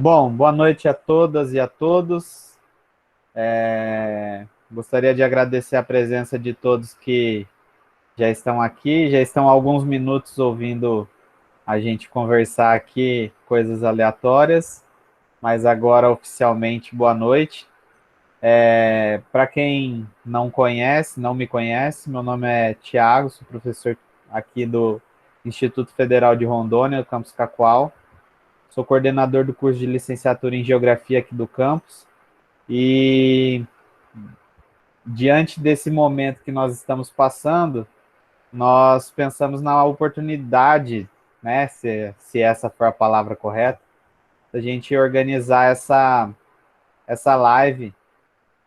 Bom, boa noite a todas e a todos. Gostaria de agradecer a presença de todos que já estão aqui, já estão há alguns minutos ouvindo a gente conversar aqui, coisas aleatórias, mas agora oficialmente boa noite. Para quem não conhece, não me conhece, meu nome é Tiago, sou professor aqui do Instituto Federal de Rondônia, campus Cacoal. Sou coordenador do curso de licenciatura em Geografia aqui do campus. E diante desse momento que nós estamos passando, nós pensamos na oportunidade, né, se essa for a palavra correta, da gente organizar essa live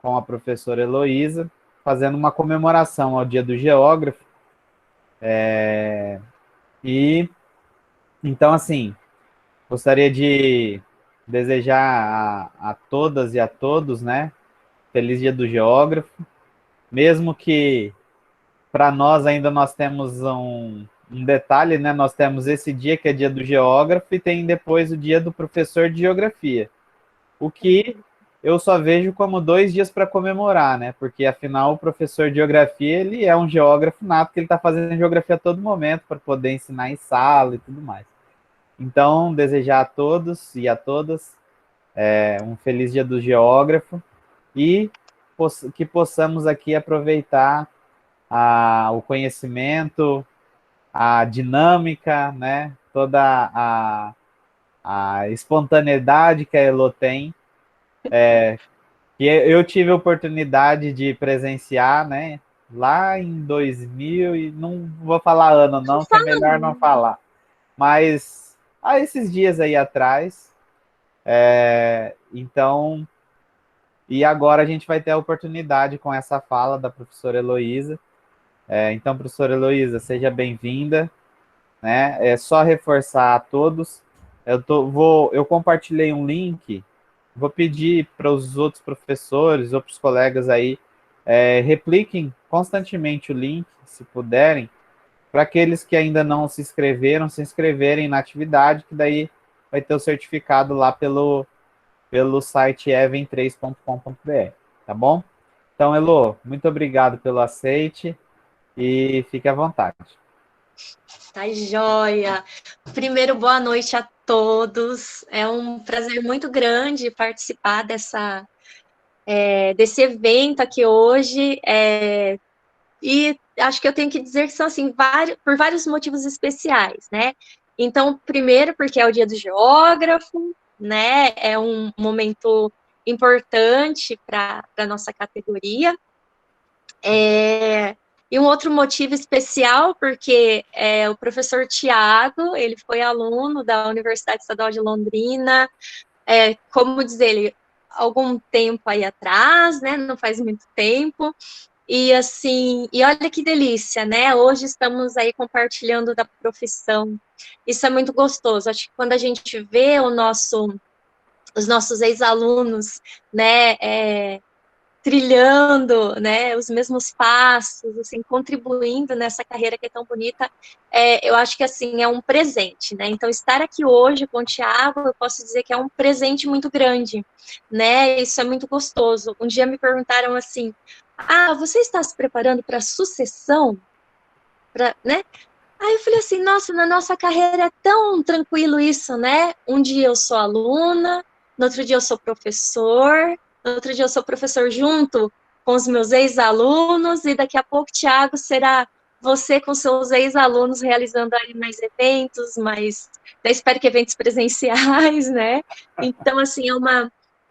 com a professora Heloísa, fazendo uma comemoração ao Dia do Geógrafo. E então, assim, gostaria de desejar a todas e a todos, né, feliz Dia do Geógrafo, mesmo que para nós ainda nós temos um detalhe, né? Nós temos esse dia que é dia do geógrafo e tem depois o dia do professor de geografia. O que eu só vejo como 2 dias para comemorar, né? Porque afinal o professor de geografia ele é um geógrafo nato, que ele está fazendo geografia a todo momento para poder ensinar em sala e tudo mais. Então, desejar a todos e a todas um feliz dia do geógrafo e que possamos aqui aproveitar o conhecimento, a dinâmica, né? Toda a espontaneidade que a Elo tem. E eu tive a oportunidade de presenciar, né? Lá em 2000, e não vou falar ano Não não, que é fala, melhor não falar. Mas há esses dias aí atrás, então, e agora a gente vai ter a oportunidade com essa fala da professora Heloísa. Então, professora Heloísa, seja bem-vinda. Né? É só reforçar a todos. Eu compartilhei um link, vou pedir para os outros professores, outros colegas aí, repliquem constantemente o link, se puderem, para aqueles que ainda não se inscreveram, se inscreverem na atividade, que daí vai ter o certificado lá pelo site even3.com.br, tá bom? Então, Elo, muito obrigado pelo aceite e fique à vontade. tá joia. Primeiro, boa noite a todos. É um prazer muito grande participar desse evento aqui hoje. E acho que eu tenho que dizer que são assim, por vários motivos especiais, né? Então, primeiro, porque é o Dia do Geógrafo, né? É um momento importante para a nossa categoria. É, e um outro motivo especial, porque o professor Tiago, ele foi aluno da Universidade Estadual de Londrina, como diz ele, algum tempo aí atrás, né, não faz muito tempo, e assim, e olha que delícia, né, hoje estamos aí compartilhando da profissão, isso é muito gostoso, acho que quando a gente vê os nossos ex-alunos, né, trilhando, né, os mesmos passos, assim, contribuindo nessa carreira que é tão bonita, eu acho que, assim, é um presente, né, então estar aqui hoje com o Thiago, eu posso dizer que é um presente muito grande, né, isso é muito gostoso. Um dia me perguntaram assim, você está se preparando para a sucessão? Né? Aí eu falei assim, nossa, na nossa carreira é tão tranquilo isso, né? Um dia eu sou aluna, no outro dia eu sou professor, no outro dia eu sou professor junto com os meus ex-alunos, e daqui a pouco, Thiago, será você com seus ex-alunos realizando aí mais eventos, eu espero que eventos presenciais, né? Então, assim,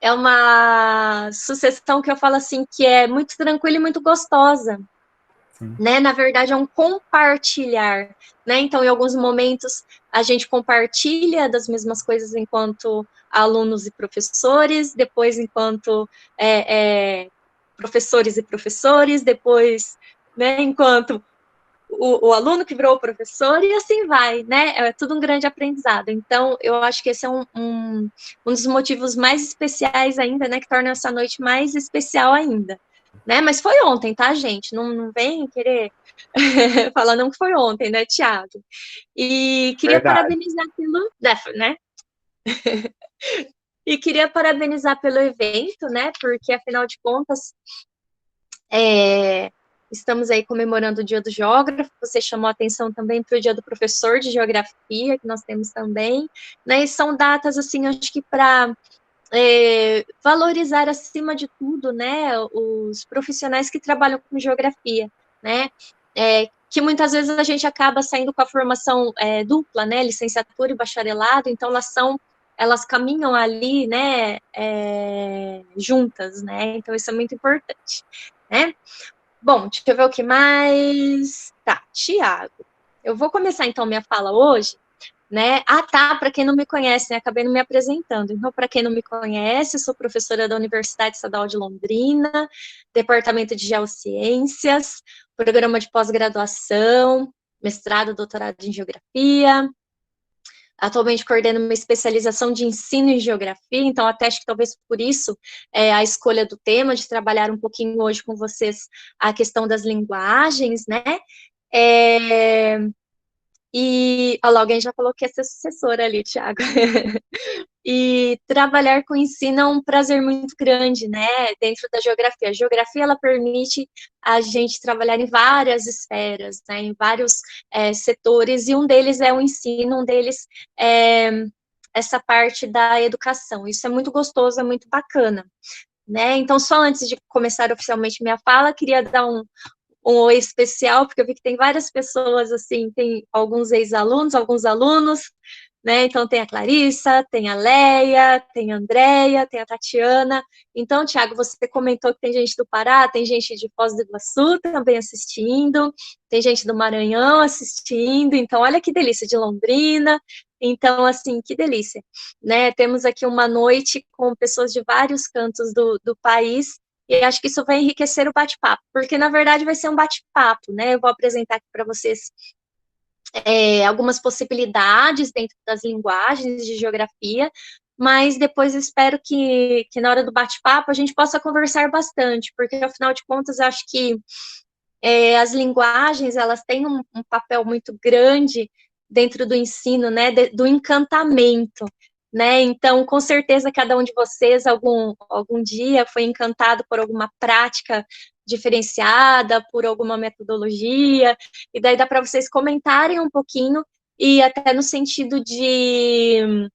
é uma sucessão que eu falo assim, que é muito tranquila e muito gostosa, Sim. né? Na verdade, é um compartilhar, né? Então, em alguns momentos, a gente compartilha das mesmas coisas enquanto alunos e professores, depois enquanto professores e professores, depois, né, enquanto o aluno que virou o professor, e assim vai, né? É tudo um grande aprendizado. Então, eu acho que esse é um dos motivos mais especiais ainda, né? Que torna essa noite mais especial ainda. Né? Mas foi ontem, tá, gente? Não vem querer falar não que foi ontem, né, Thiago? E queria Verdade. parabenizar pelo, né? E queria parabenizar pelo evento, né? Porque, afinal de contas, estamos aí comemorando o Dia do Geógrafo. Você chamou a atenção também para o Dia do Professor de Geografia, que nós temos também, né? E são datas, assim, acho que para valorizar, acima de tudo, né, os profissionais que trabalham com geografia, né? Que muitas vezes a gente acaba saindo com a formação dupla, né? Licenciatura e bacharelado, então elas caminham ali, né, juntas, né? Então isso é muito importante, né? Bom, deixa eu ver o que mais. Tá, Tiago. Eu vou começar então minha fala hoje, né? Ah, tá, para quem não me conhece, né? Acabei não me apresentando. Então, para quem não me conhece, sou professora da Universidade Estadual de Londrina, Departamento de Geociências, programa de pós-graduação, mestrado, doutorado em Geografia. Atualmente coordeno uma especialização de ensino em geografia, então até acho que talvez por isso a escolha do tema, de trabalhar um pouquinho hoje com vocês a questão das linguagens, né? E alguém já falou que é ser sucessora ali, Thiago. E trabalhar com ensino é um prazer muito grande, né, dentro da geografia. A geografia, ela permite a gente trabalhar em várias esferas, né, em vários setores, e um deles é o ensino, um deles é essa parte da educação. Isso é muito gostoso, é muito bacana, né. Então, só antes de começar oficialmente minha fala, queria dar um oi especial, porque eu vi que tem várias pessoas, assim, tem alguns ex-alunos, alguns alunos, né? Então tem a Clarissa, tem a Leia, tem a Andréia, tem a Tatiana. Então, Thiago, você comentou que tem gente do Pará, tem gente de Foz do Iguaçu também assistindo, tem gente do Maranhão assistindo, então olha que delícia, de Londrina. Então, assim, que delícia, né? Temos aqui uma noite com pessoas de vários cantos do país, e acho que isso vai enriquecer o bate-papo, porque na verdade vai ser um bate-papo, né? Eu vou apresentar aqui para vocês algumas possibilidades dentro das linguagens de geografia, mas depois espero que na hora do bate-papo a gente possa conversar bastante, porque afinal de contas eu acho que as linguagens, elas têm um papel muito grande dentro do ensino, né, do encantamento, né, então com certeza cada um de vocês algum dia foi encantado por alguma prática diferenciada, por alguma metodologia, e daí dá para vocês comentarem um pouquinho, e até no sentido de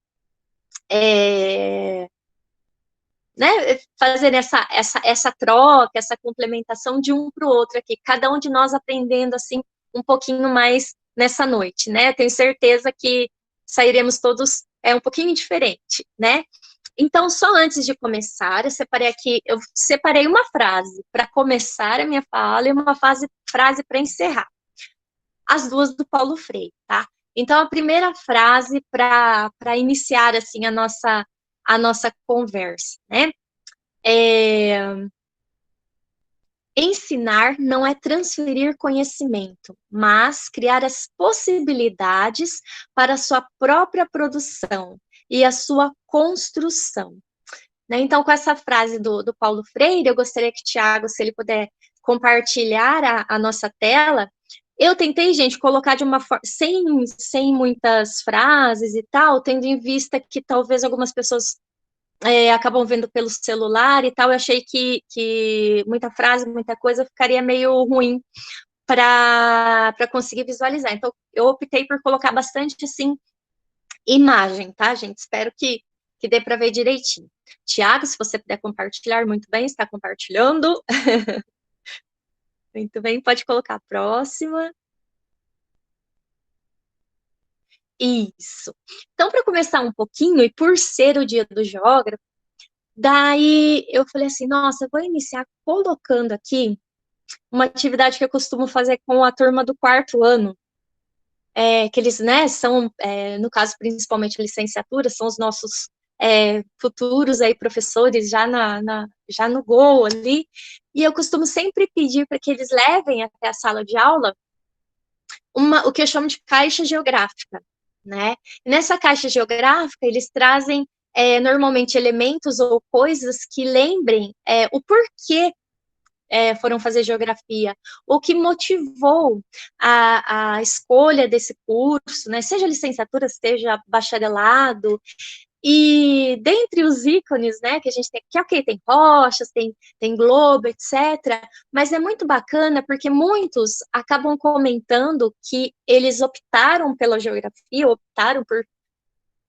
né, fazer essa troca, essa complementação de um para o outro aqui, cada um de nós aprendendo assim um pouquinho mais nessa noite, né? Tenho certeza que sairemos todos um pouquinho diferente, né? Então, só antes de começar, eu separei uma frase para começar a minha fala e uma frase para encerrar. As duas do Paulo Freire, tá? Então, a primeira frase para iniciar assim a nossa conversa, né? Ensinar não é transferir conhecimento, mas criar as possibilidades para a sua própria produção e a sua construção. Né? Então, com essa frase do Paulo Freire, eu gostaria que o Thiago, se ele puder compartilhar a nossa tela. Eu tentei, gente, colocar de uma forma, sem muitas frases e tal, tendo em vista que talvez algumas pessoas acabam vendo pelo celular e tal. Eu achei que muita frase, muita coisa ficaria meio ruim para conseguir visualizar. Então, eu optei por colocar bastante, assim, imagem, tá, gente? Espero que dê para ver direitinho. Tiago, se você puder compartilhar, muito bem, está compartilhando. Muito bem, pode colocar a próxima. Isso. Então, para começar um pouquinho, e por ser o dia do geógrafo, daí eu falei assim, nossa, eu vou iniciar colocando aqui uma atividade que eu costumo fazer com a turma do quarto ano, que eles, né, são, no caso, principalmente a licenciatura, são os nossos futuros aí professores já no gol ali, e eu costumo sempre pedir para que eles levem até a sala de aula o que eu chamo de caixa geográfica, né? E nessa caixa geográfica, eles trazem normalmente elementos ou coisas que lembrem o porquê foram fazer geografia, o que motivou a escolha desse curso, né? Seja licenciatura, seja bacharelado, E dentre os ícones, né, que a gente tem, que ok, tem rochas, tem globo, etc., mas é muito bacana porque muitos acabam comentando que eles optaram pela geografia, optaram por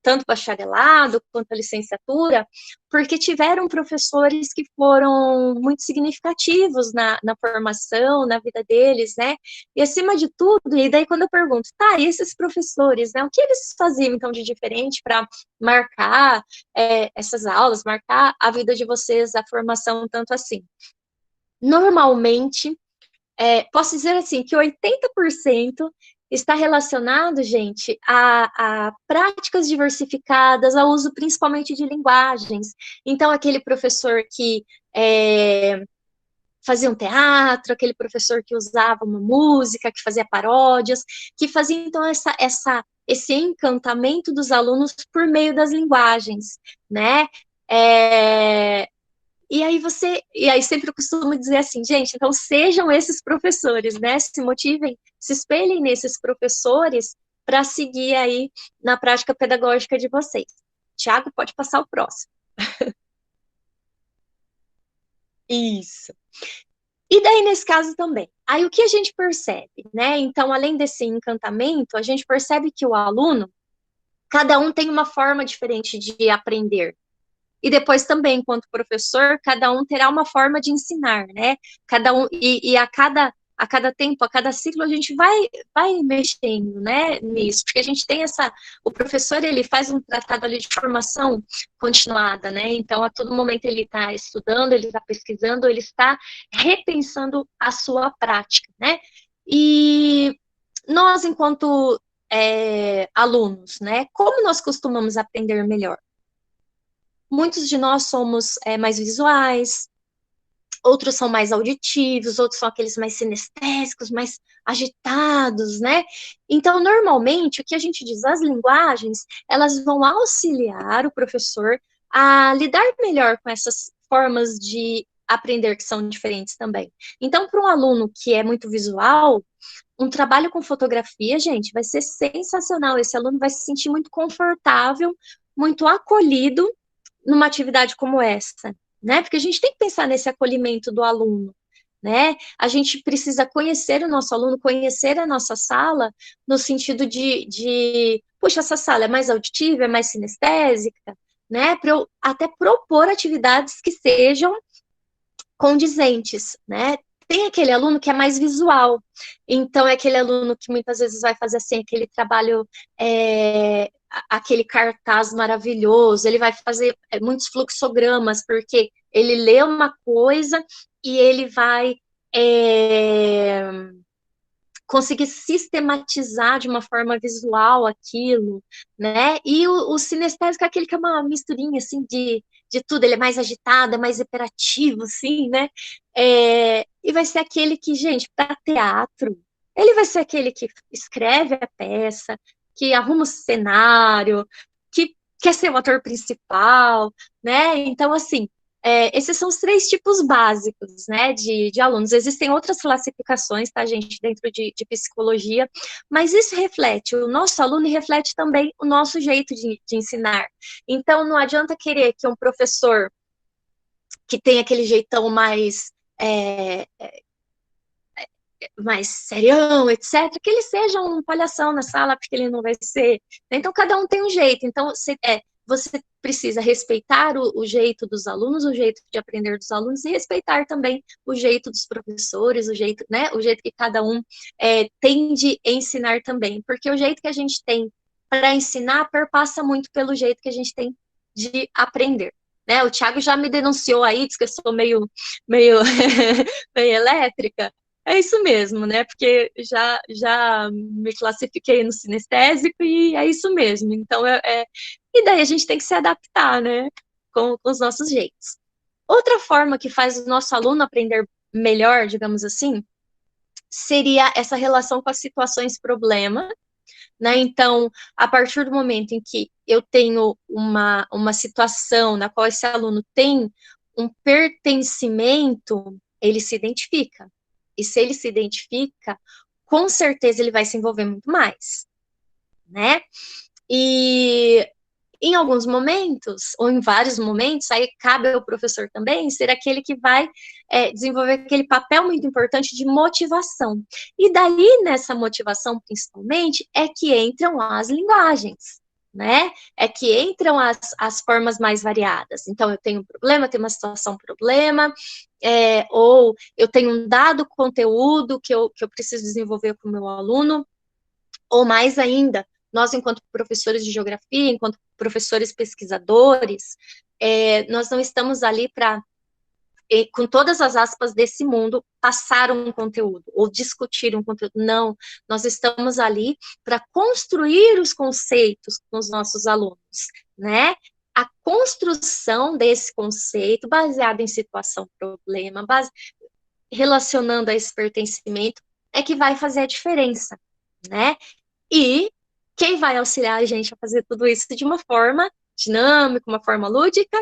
tanto bacharelado quanto a licenciatura, porque tiveram professores que foram muito significativos na formação, na vida deles, né? E acima de tudo, e daí quando eu pergunto, tá, e esses professores, né? O que eles faziam então de diferente para marcar essas aulas, marcar a vida de vocês, a formação tanto assim? Normalmente, posso dizer assim, que 80% está relacionado, gente, a práticas diversificadas, ao uso principalmente de linguagens. Então, aquele professor que fazia um teatro, aquele professor que usava uma música, que fazia paródias, que fazia, então, esse encantamento dos alunos por meio das linguagens, né? E aí sempre eu costumo dizer assim, gente, então sejam esses professores, né? Se motivem, se espelhem nesses professores para seguir aí na prática pedagógica de vocês. Tiago, pode passar o próximo. Isso. E daí, nesse caso também, aí o que a gente percebe, né? Então, além desse encantamento, a gente percebe que o aluno, cada um tem uma forma diferente de aprender. E depois também, enquanto professor, cada um terá uma forma de ensinar, né? Cada um, e a cada tempo, a cada ciclo, a gente vai mexendo, né, nisso, porque a gente tem o professor, ele faz um tratado ali de formação continuada, né, então a todo momento ele está estudando, ele está pesquisando, ele está repensando a sua prática, né, e nós, enquanto alunos, né, como nós costumamos aprender melhor? Muitos de nós somos mais visuais, outros são mais auditivos, outros são aqueles mais sinestésicos, mais agitados, né? Então, normalmente, o que a gente diz, as linguagens, elas vão auxiliar o professor a lidar melhor com essas formas de aprender que são diferentes também. Então, para um aluno que é muito visual, um trabalho com fotografia, gente, vai ser sensacional. Esse aluno vai se sentir muito confortável, muito acolhido numa atividade como essa, né? Porque a gente tem que pensar nesse acolhimento do aluno, né? A gente precisa conhecer o nosso aluno, conhecer a nossa sala, no sentido puxa, essa sala é mais auditiva, é mais sinestésica, né? Para eu até propor atividades que sejam condizentes, né? Tem aquele aluno que é mais visual, então é aquele aluno que muitas vezes vai fazer assim, aquele trabalho, aquele cartaz maravilhoso, ele vai fazer muitos fluxogramas, porque ele lê uma coisa e ele vai conseguir sistematizar de uma forma visual aquilo, né? E o sinestésico é aquele que é uma misturinha, assim, de tudo, ele é mais agitado, é mais hiperativo, assim, né? E vai ser aquele que, gente, para teatro, ele vai ser aquele que escreve a peça, que arruma o cenário, que quer ser o ator principal, né? Então, assim, esses são os 3 tipos básicos, né, de alunos. Existem outras classificações, tá, gente, dentro de psicologia, mas isso reflete o nosso aluno e reflete também o nosso jeito de ensinar. Então, não adianta querer que um professor que tem aquele jeitão mais serião, etc., que ele seja um palhação na sala, porque ele não vai ser. Então, cada um tem um jeito. Então, você precisa respeitar o jeito dos alunos, o jeito de aprender dos alunos, e respeitar também o jeito dos professores, o jeito, né, o jeito que cada um tem de ensinar também. Porque o jeito que a gente tem para ensinar perpassa muito pelo jeito que a gente tem de aprender. Né? O Thiago já me denunciou aí, diz que eu sou meio elétrica. É isso mesmo, né? Porque já me classifiquei no sinestésico e é isso mesmo. Então, e daí a gente tem que se adaptar, né? Com os nossos jeitos. Outra forma que faz o nosso aluno aprender melhor, digamos assim, seria essa relação com as situações problema, né? Então, a partir do momento em que eu tenho uma situação na qual esse aluno tem um pertencimento, ele se identifica. E se ele se identifica, com certeza ele vai se envolver muito mais, né? E alguns momentos, ou em vários momentos, aí cabe ao professor também ser aquele que vai desenvolver aquele papel muito importante de motivação. E daí, nessa motivação, principalmente, é que entram as linguagens, né? É que entram as formas mais variadas. Então, eu tenho um problema, tenho uma situação problema, ou eu tenho um dado conteúdo que eu preciso desenvolver com o meu aluno, ou mais ainda, nós, enquanto professores de geografia, enquanto professores pesquisadores, nós não estamos ali para, com todas as aspas desse mundo, passar um conteúdo ou discutir um conteúdo. Não, nós estamos ali para construir os conceitos com os nossos alunos, né? A construção desse conceito, baseado em situação-problema, relacionando a esse pertencimento, é que vai fazer a diferença, né? E quem vai auxiliar a gente a fazer tudo isso de uma forma dinâmica, uma forma lúdica?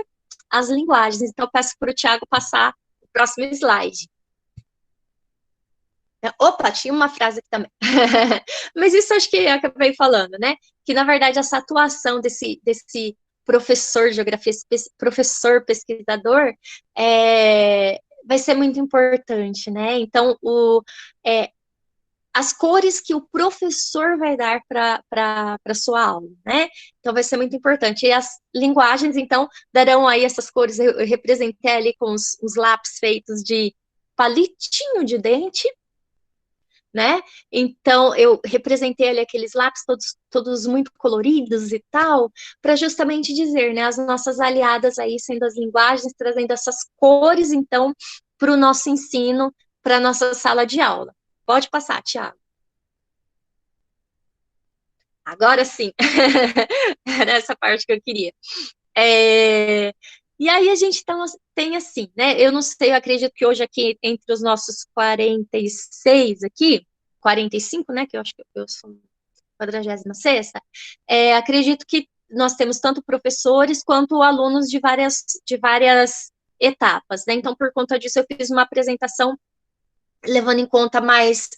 As linguagens. Então, eu peço para o Thiago passar o próximo slide. Opa, tinha uma frase aqui também. Mas isso acho que eu acabei falando, né? Que, na verdade, essa atuação desse professor de geografia, professor pesquisador, vai ser muito importante, né? Então, as cores que o professor vai dar para a sua aula, né? Então, vai ser muito importante. E as linguagens, então, darão aí essas cores. Eu representei ali com os lápis feitos de palitinho de dente, né? Então, eu representei ali aqueles lápis todos muito coloridos e tal, para justamente dizer, né, as nossas aliadas aí sendo as linguagens, trazendo essas cores, então, para o nosso ensino, para a nossa sala de aula. Pode passar, Thiago. Agora sim, era essa parte que eu queria. E aí a gente tem assim, né? Eu não sei, eu acredito que hoje aqui, entre os nossos 46 aqui, 45, né? Que eu acho que eu sou 46ª, acredito que nós temos tanto professores quanto alunos de várias etapas, né? Então, por conta disso, eu fiz uma apresentação levando em conta mais,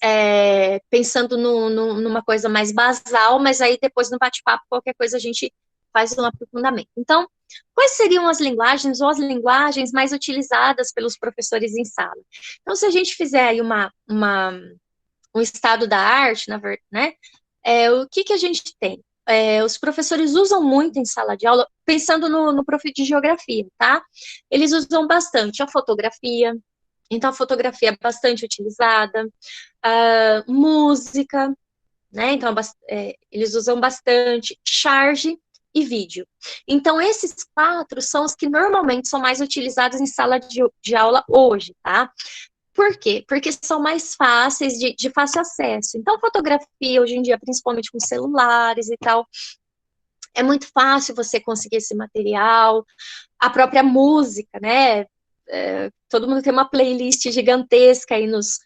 pensando numa coisa mais basal, mas aí depois no bate-papo, qualquer coisa a gente faz um aprofundamento. Então, quais seriam as linguagens ou as linguagens mais utilizadas pelos professores em sala? Então, se a gente fizer aí um estado da arte, na verdade, né, o que a gente tem? Os professores usam muito em sala de aula, pensando no prof de geografia, tá? Eles usam bastante a fotografia, então, a fotografia é bastante utilizada, música, né? Então, eles usam bastante charge e vídeo. Então, esses 4 são os que normalmente são mais utilizados em sala de aula hoje, tá? Por quê? Porque são mais fáceis, de fácil acesso. Então, fotografia, hoje em dia, principalmente com celulares e tal, é muito fácil você conseguir esse material. A própria música, né? Todo mundo tem uma playlist gigantesca aí nos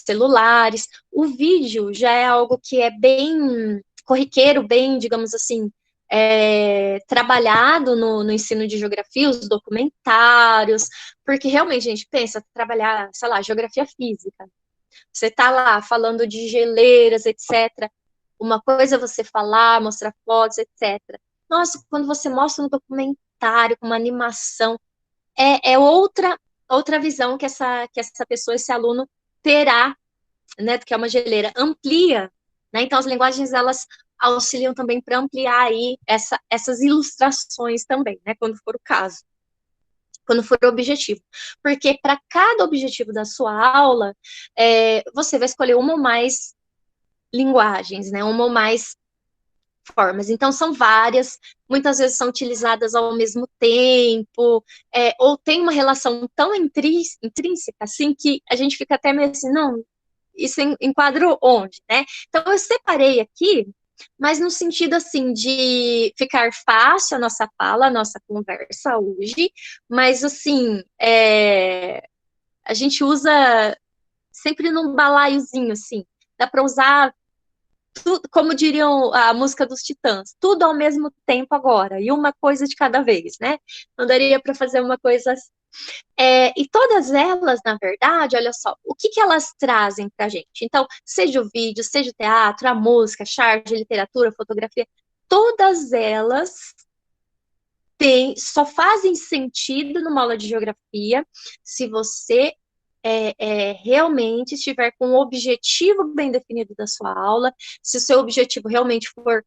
celulares. O vídeo já é algo que é bem corriqueiro, bem, digamos assim, trabalhado no ensino de geografia, os documentários, porque realmente, a gente pensa, trabalhar, sei lá, geografia física. Você está lá falando de geleiras, etc. Uma coisa é você falar, mostrar fotos, etc. Nossa, quando você mostra um documentário com uma animação, é outra visão que essa pessoa, esse aluno terá, né, do que é uma geleira, amplia, né, então as linguagens, elas auxiliam também para ampliar aí essas ilustrações também, né, quando for o caso, quando for o objetivo, porque para cada objetivo da sua aula, você vai escolher uma ou mais linguagens, né, uma ou mais formas. Então, são várias, muitas vezes são utilizadas ao mesmo tempo, ou tem uma relação tão intrínseca, assim, que a gente fica até meio assim, não, isso enquadra onde, né? Então, eu separei aqui, mas no sentido, assim, de ficar fácil a nossa fala, a nossa conversa hoje, mas, assim, a gente usa sempre num balaiozinho, assim, dá para usar tudo, como diriam a música dos Titãs, tudo ao mesmo tempo agora, e uma coisa de cada vez, né? Não daria para fazer uma coisa assim. E todas elas, na verdade, olha só, o que elas trazem para a gente? Então, seja o vídeo, seja o teatro, a música, charge, literatura, fotografia, todas elas só fazem sentido numa aula de geografia se você realmente estiver com um objetivo bem definido da sua aula, se o seu objetivo realmente for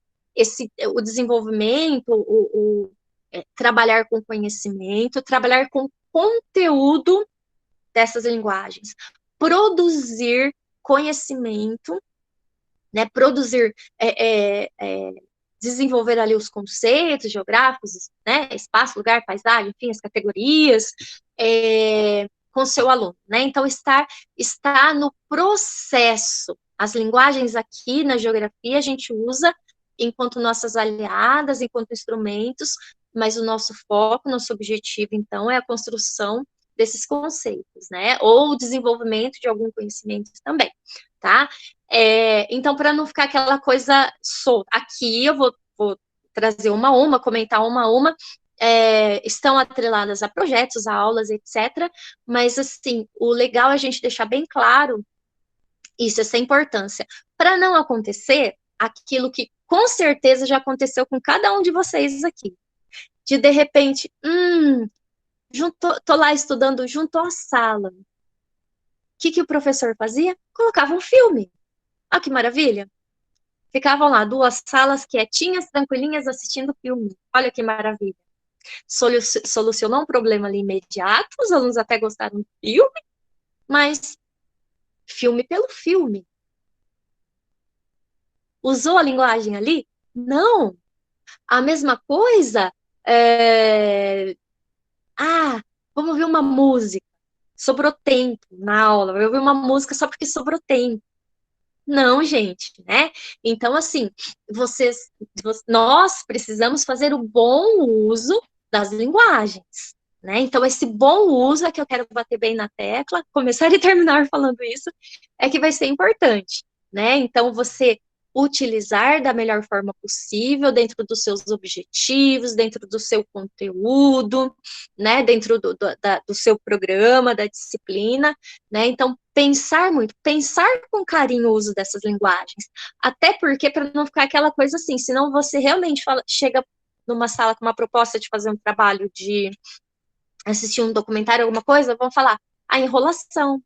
o desenvolvimento, trabalhar com conhecimento, trabalhar com conteúdo dessas linguagens, produzir conhecimento, né, desenvolver ali os conceitos geográficos, né, espaço, lugar, paisagem, enfim, as categorias, com seu aluno, né, então está no processo. As linguagens aqui na geografia a gente usa enquanto nossas aliadas, enquanto instrumentos, mas o nosso foco, nosso objetivo, então, é a construção desses conceitos, né, ou o desenvolvimento de algum conhecimento também, tá? Então, para não ficar aquela coisa solta, aqui eu vou trazer comentar uma, estão atreladas a projetos, a aulas, etc. Mas, assim, o legal é a gente deixar bem claro isso, essa importância, para não acontecer aquilo que com certeza já aconteceu com cada um de vocês aqui, de repente, tô lá estudando junto à sala. O que o professor fazia? Colocava um filme. Ah, que maravilha! Ficavam lá 2 salas quietinhas, tranquilinhas, assistindo filme. Olha que maravilha. Solucionou um problema ali imediato, os alunos até gostaram do filme, mas filme pelo filme. Usou a linguagem ali? Não. A mesma coisa, vamos ouvir uma música. Sobrou tempo na aula, vai ouvir uma música só porque sobrou tempo. Não, gente, né? Então, assim, nós precisamos fazer o bom uso das linguagens, né? Então, esse bom uso é que eu quero bater bem na tecla, começar e terminar falando isso, é que vai ser importante, né? Então, você utilizar da melhor forma possível, dentro dos seus objetivos, dentro do seu conteúdo, né? Dentro do seu programa, da disciplina, né? Então, pensar com carinho o uso dessas linguagens. Até porque, para não ficar aquela coisa assim, senão você realmente chega numa sala com uma proposta de fazer um trabalho, de assistir um documentário, alguma coisa, vão falar, a enrolação.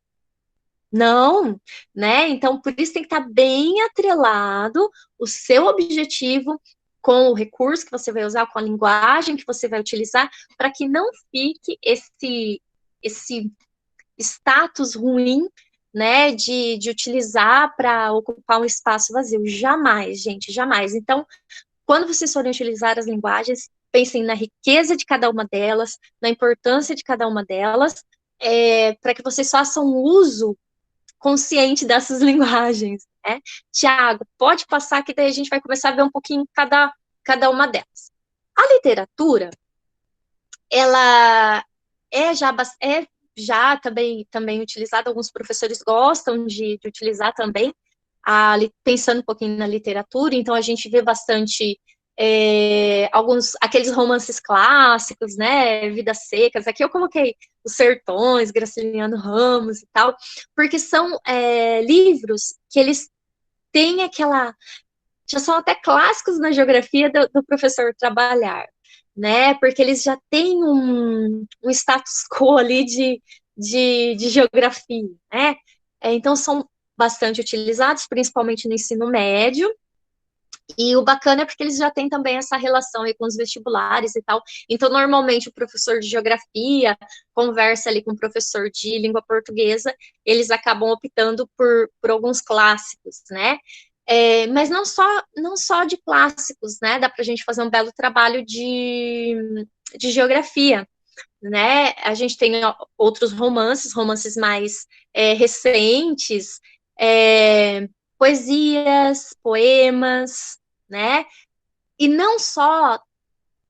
Não, né? Então, por isso tem que estar bem atrelado o seu objetivo com o recurso que você vai usar, com a linguagem que você vai utilizar, para que não fique esse status ruim, né, de utilizar para ocupar um espaço vazio. Jamais, gente, jamais. Então, quando vocês forem utilizar as linguagens, pensem na riqueza de cada uma delas, na importância de cada uma delas, para que vocês façam uso consciente dessas linguagens, né? Tiago, pode passar que daí a gente vai começar a ver um pouquinho cada uma delas. A literatura, ela já também utilizada, alguns professores gostam de utilizar também, pensando um pouquinho na literatura, então a gente vê bastante aqueles romances clássicos, né, Vidas Secas, aqui eu coloquei Os Sertões, Graciliano Ramos e tal, porque são livros que eles têm já são até clássicos na geografia do professor trabalhar, né, porque eles já têm um status quo ali de geografia, né, então são bastante utilizados, principalmente no ensino médio, e o bacana é porque eles já têm também essa relação aí com os vestibulares e tal. Então, normalmente, o professor de geografia conversa ali com o professor de língua portuguesa, eles acabam optando por alguns clássicos, né? Mas não só de clássicos, né? Dá para a gente fazer um belo trabalho de geografia, né? A gente tem outros romances mais recentes, poesias, poemas, né? E não só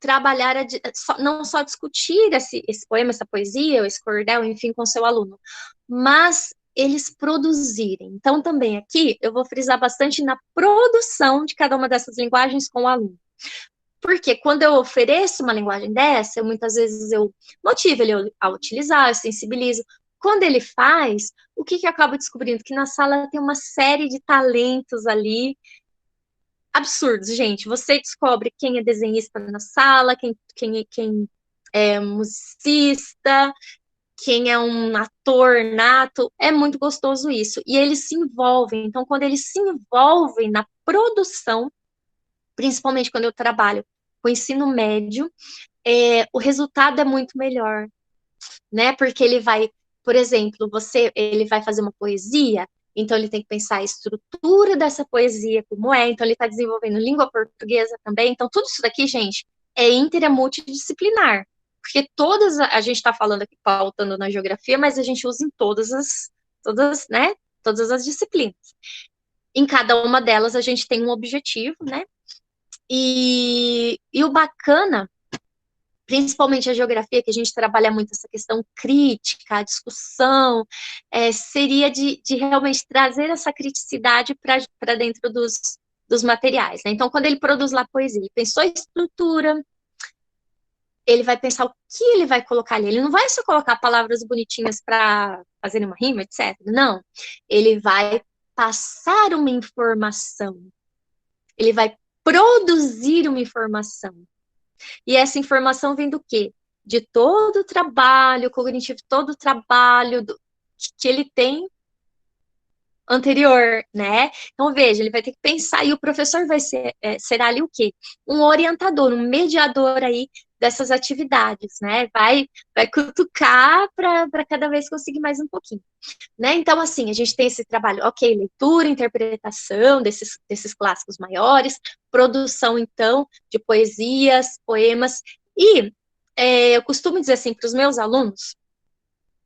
trabalhar, não só discutir esse poema, essa poesia, esse cordel, enfim, com seu aluno, mas eles produzirem. Então, também aqui, eu vou frisar bastante na produção de cada uma dessas linguagens com o aluno. Porque quando eu ofereço uma linguagem dessa, muitas vezes eu motivo ele a utilizar, eu sensibilizo. Quando ele faz, o que eu acabo descobrindo? Que na sala tem uma série de talentos ali absurdos, gente. Você descobre quem é desenhista na sala, quem é musicista, quem é um ator nato. É muito gostoso isso. E eles se envolvem. Então, quando eles se envolvem na produção, principalmente quando eu trabalho com ensino médio, o resultado é muito melhor, né? Porque ele vai, por exemplo, ele vai fazer uma poesia, então ele tem que pensar a estrutura dessa poesia, como é, então ele está desenvolvendo língua portuguesa também. Então, tudo isso daqui, gente, é inter e multidisciplinar. Porque a gente está falando aqui, pautando na geografia, mas a gente usa em né? Todas as disciplinas. Em cada uma delas a gente tem um objetivo, né? E o bacana, principalmente a geografia, que a gente trabalha muito essa questão crítica, a discussão, seria de realmente trazer essa criticidade para dentro dos materiais, né? Então, quando ele produz lá poesia, ele pensou em estrutura, ele vai pensar o que ele vai colocar ali. Ele não vai só colocar palavras bonitinhas para fazer uma rima, etc. Não. Ele vai passar uma informação. Ele vai produzir uma informação. E essa informação vem do quê? De todo o trabalho cognitivo, todo o trabalho que ele tem anterior, né? Então, veja, ele vai ter que pensar, e o professor será ali o quê? Um orientador, um mediador aí dessas atividades, né? Vai cutucar para cada vez conseguir mais um pouquinho, né? Então, assim, a gente tem esse trabalho, ok, leitura, interpretação desses clássicos maiores, produção, então, de poesias, poemas, e eu costumo dizer assim para os meus alunos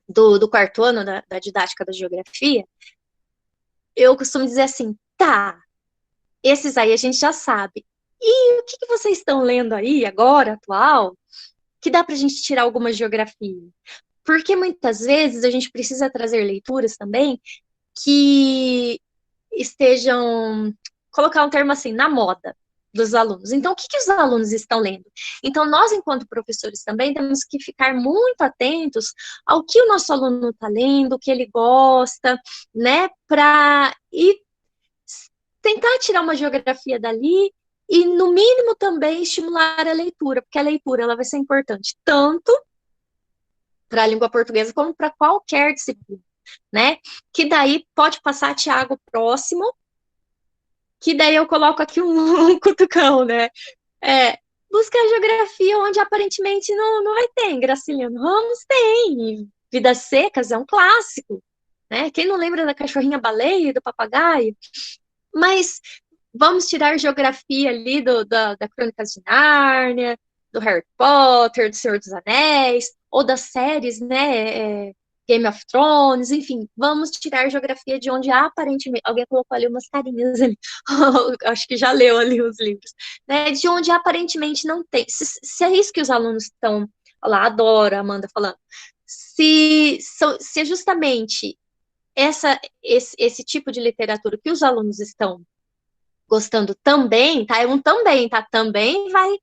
do quarto ano da didática da geografia, eu costumo dizer assim, tá, esses aí a gente já sabe. E o que vocês estão lendo aí agora, atual, que dá para a gente tirar alguma geografia? Porque muitas vezes a gente precisa trazer leituras também que estejam, colocar um termo assim, na moda dos alunos. Então, o que os alunos estão lendo? Então, nós, enquanto professores, também temos que ficar muito atentos ao que o nosso aluno está lendo, o que ele gosta, né? Para ir tentar tirar uma geografia dali e, no mínimo, também estimular a leitura, porque a leitura ela vai ser importante tanto para a língua portuguesa como para qualquer disciplina, né? Que daí pode passar, Tiago, próximo, que daí eu coloco aqui um cutucão, né? Buscar geografia onde aparentemente não vai ter. Em Graciliano Ramos tem. Vidas Secas é um clássico, né? Quem não lembra da cachorrinha baleia e do papagaio? Mas vamos tirar geografia ali da Crônicas de Nárnia, do Harry Potter, do Senhor dos Anéis, ou das séries, né? Game of Thrones, enfim, vamos tirar geografia de onde aparentemente. Alguém colocou ali umas carinhas ali, acho que já leu ali os livros, né? De onde aparentemente não tem. Se é isso que os alunos estão. Olha lá, adoro a Amanda falando. Se é justamente esse tipo de literatura que os alunos estão gostando também, tá? É um também, tá? Também vai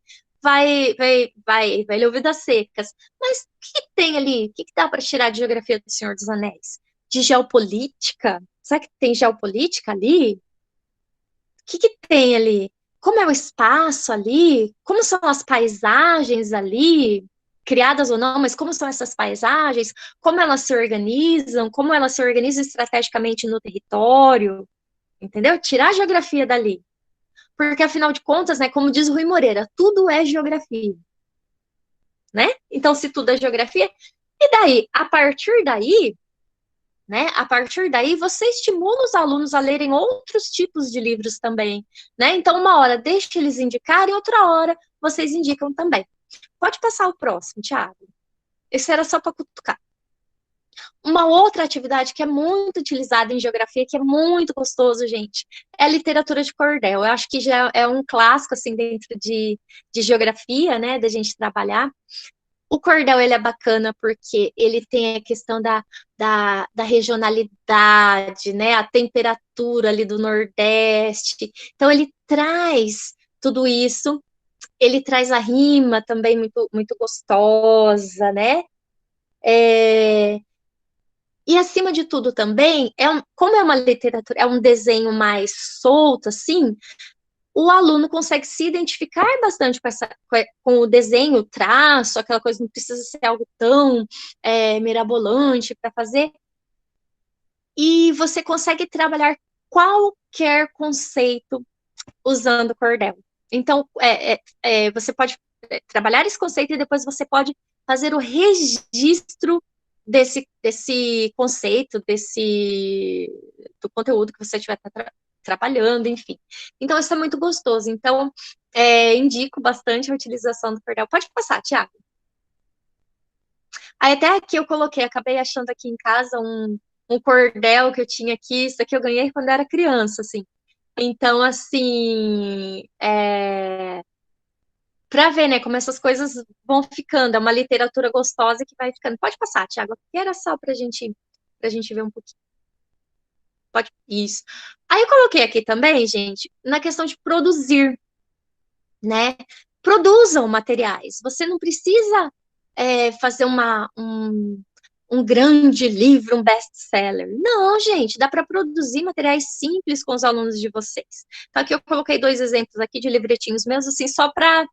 ler o Vidas Secas. Mas o que tem ali? O que dá para tirar de geografia do Senhor dos Anéis? De geopolítica? Será que tem geopolítica ali? O que tem ali? Como é o espaço ali? Como são as paisagens ali? Criadas ou não, mas como são essas paisagens? Como elas se organizam? Como elas se organizam estrategicamente no território? Entendeu? Tirar a geografia dali. Porque, afinal de contas, né, como diz o Rui Moreira, tudo é geografia, né? Então, se tudo é geografia, e daí, a partir daí, você estimula os alunos a lerem outros tipos de livros também, né? Então, uma hora deixa eles indicarem, outra hora vocês indicam também. Pode passar o próximo, Thiago. Esse era só para cutucar. Uma outra atividade que é muito utilizada em geografia, que é muito gostoso, gente, é a literatura de cordel. Eu acho que já é um clássico, assim, dentro de geografia, né, da gente trabalhar. O cordel, ele é bacana porque ele tem a questão da regionalidade, né, a temperatura ali do Nordeste. Então, ele traz tudo isso, ele traz a rima também muito, muito gostosa, né? E, acima de tudo, também, como é uma literatura, é um desenho mais solto, assim, o aluno consegue se identificar bastante com o desenho, o traço, aquela coisa, não precisa ser algo tão mirabolante para fazer, e você consegue trabalhar qualquer conceito usando o cordel. Então, você pode trabalhar esse conceito e depois você pode fazer o registro desse conceito, do conteúdo que você estiver trabalhando, enfim. Então, isso é muito gostoso. Então, indico bastante a utilização do cordel. Pode passar, Thiago. Aí até aqui eu coloquei, acabei achando aqui em casa um cordel que eu tinha aqui, isso aqui eu ganhei quando eu era criança, assim. Então, assim, para ver, né, como essas coisas vão ficando, é uma literatura gostosa que vai ficando. Pode passar, Thiago, aqui era só pra gente ver um pouquinho. Pode, isso. Aí eu coloquei aqui também, gente, na questão de produzir, né? Produzam materiais. Você não precisa fazer um grande livro, um best-seller. Não, gente, dá para produzir materiais simples com os alunos de vocês. Então, aqui eu coloquei 2 exemplos aqui de livretinhos meus, assim, só para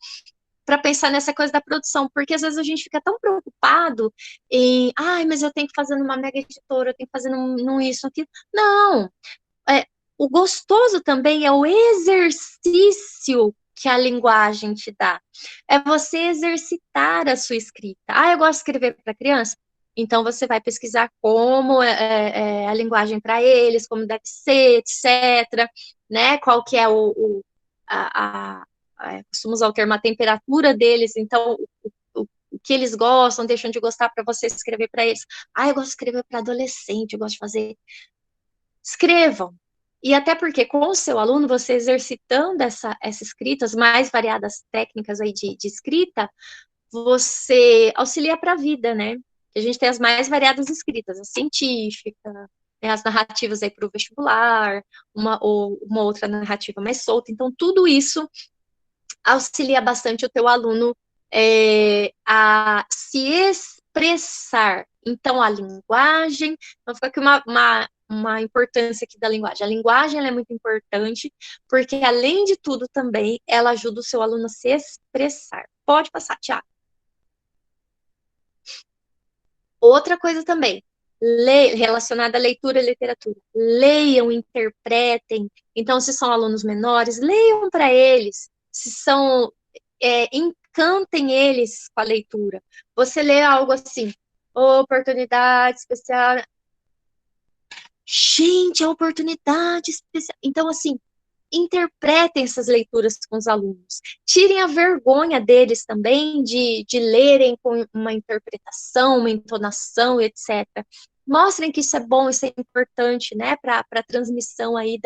pensar nessa coisa da produção, porque às vezes a gente fica tão preocupado em, mas eu tenho que fazer numa mega editora, eu tenho que fazer num isso, aquilo. Não, o gostoso também é o exercício que a linguagem te dá. É você exercitar a sua escrita. Eu gosto de escrever para criança. Então, você vai pesquisar como é a linguagem para eles, como deve ser, etc. Né? Qual que é costumo usar o termo, a temperatura deles. Então, o que eles gostam, deixam de gostar para você escrever para eles. Eu gosto de escrever para adolescente, eu gosto de fazer... Escrevam. E até porque com o seu aluno, você exercitando essa escrita, as mais variadas técnicas aí de escrita, você auxilia para a vida, né? A gente tem as mais variadas escritas, a científica, né, as narrativas aí para o vestibular, ou uma outra narrativa mais solta. Então, tudo isso auxilia bastante o teu aluno a se expressar. Então, a linguagem, então fica aqui uma importância aqui da linguagem. A linguagem ela é muito importante, porque, além de tudo, também, ela ajuda o seu aluno a se expressar. Pode passar, Tiago. Outra coisa também, relacionada à leitura e literatura. Leiam, interpretem. Então, se são alunos menores, leiam para eles. Se são... encantem eles com a leitura. Você lê algo assim, oportunidade especial. Gente, a oportunidade especial. Então, assim, interpretem essas leituras com os alunos. Tirem a vergonha deles também de lerem com uma interpretação, uma entonação, etc. Mostrem que isso é bom, isso é importante, né, para a transmissão aí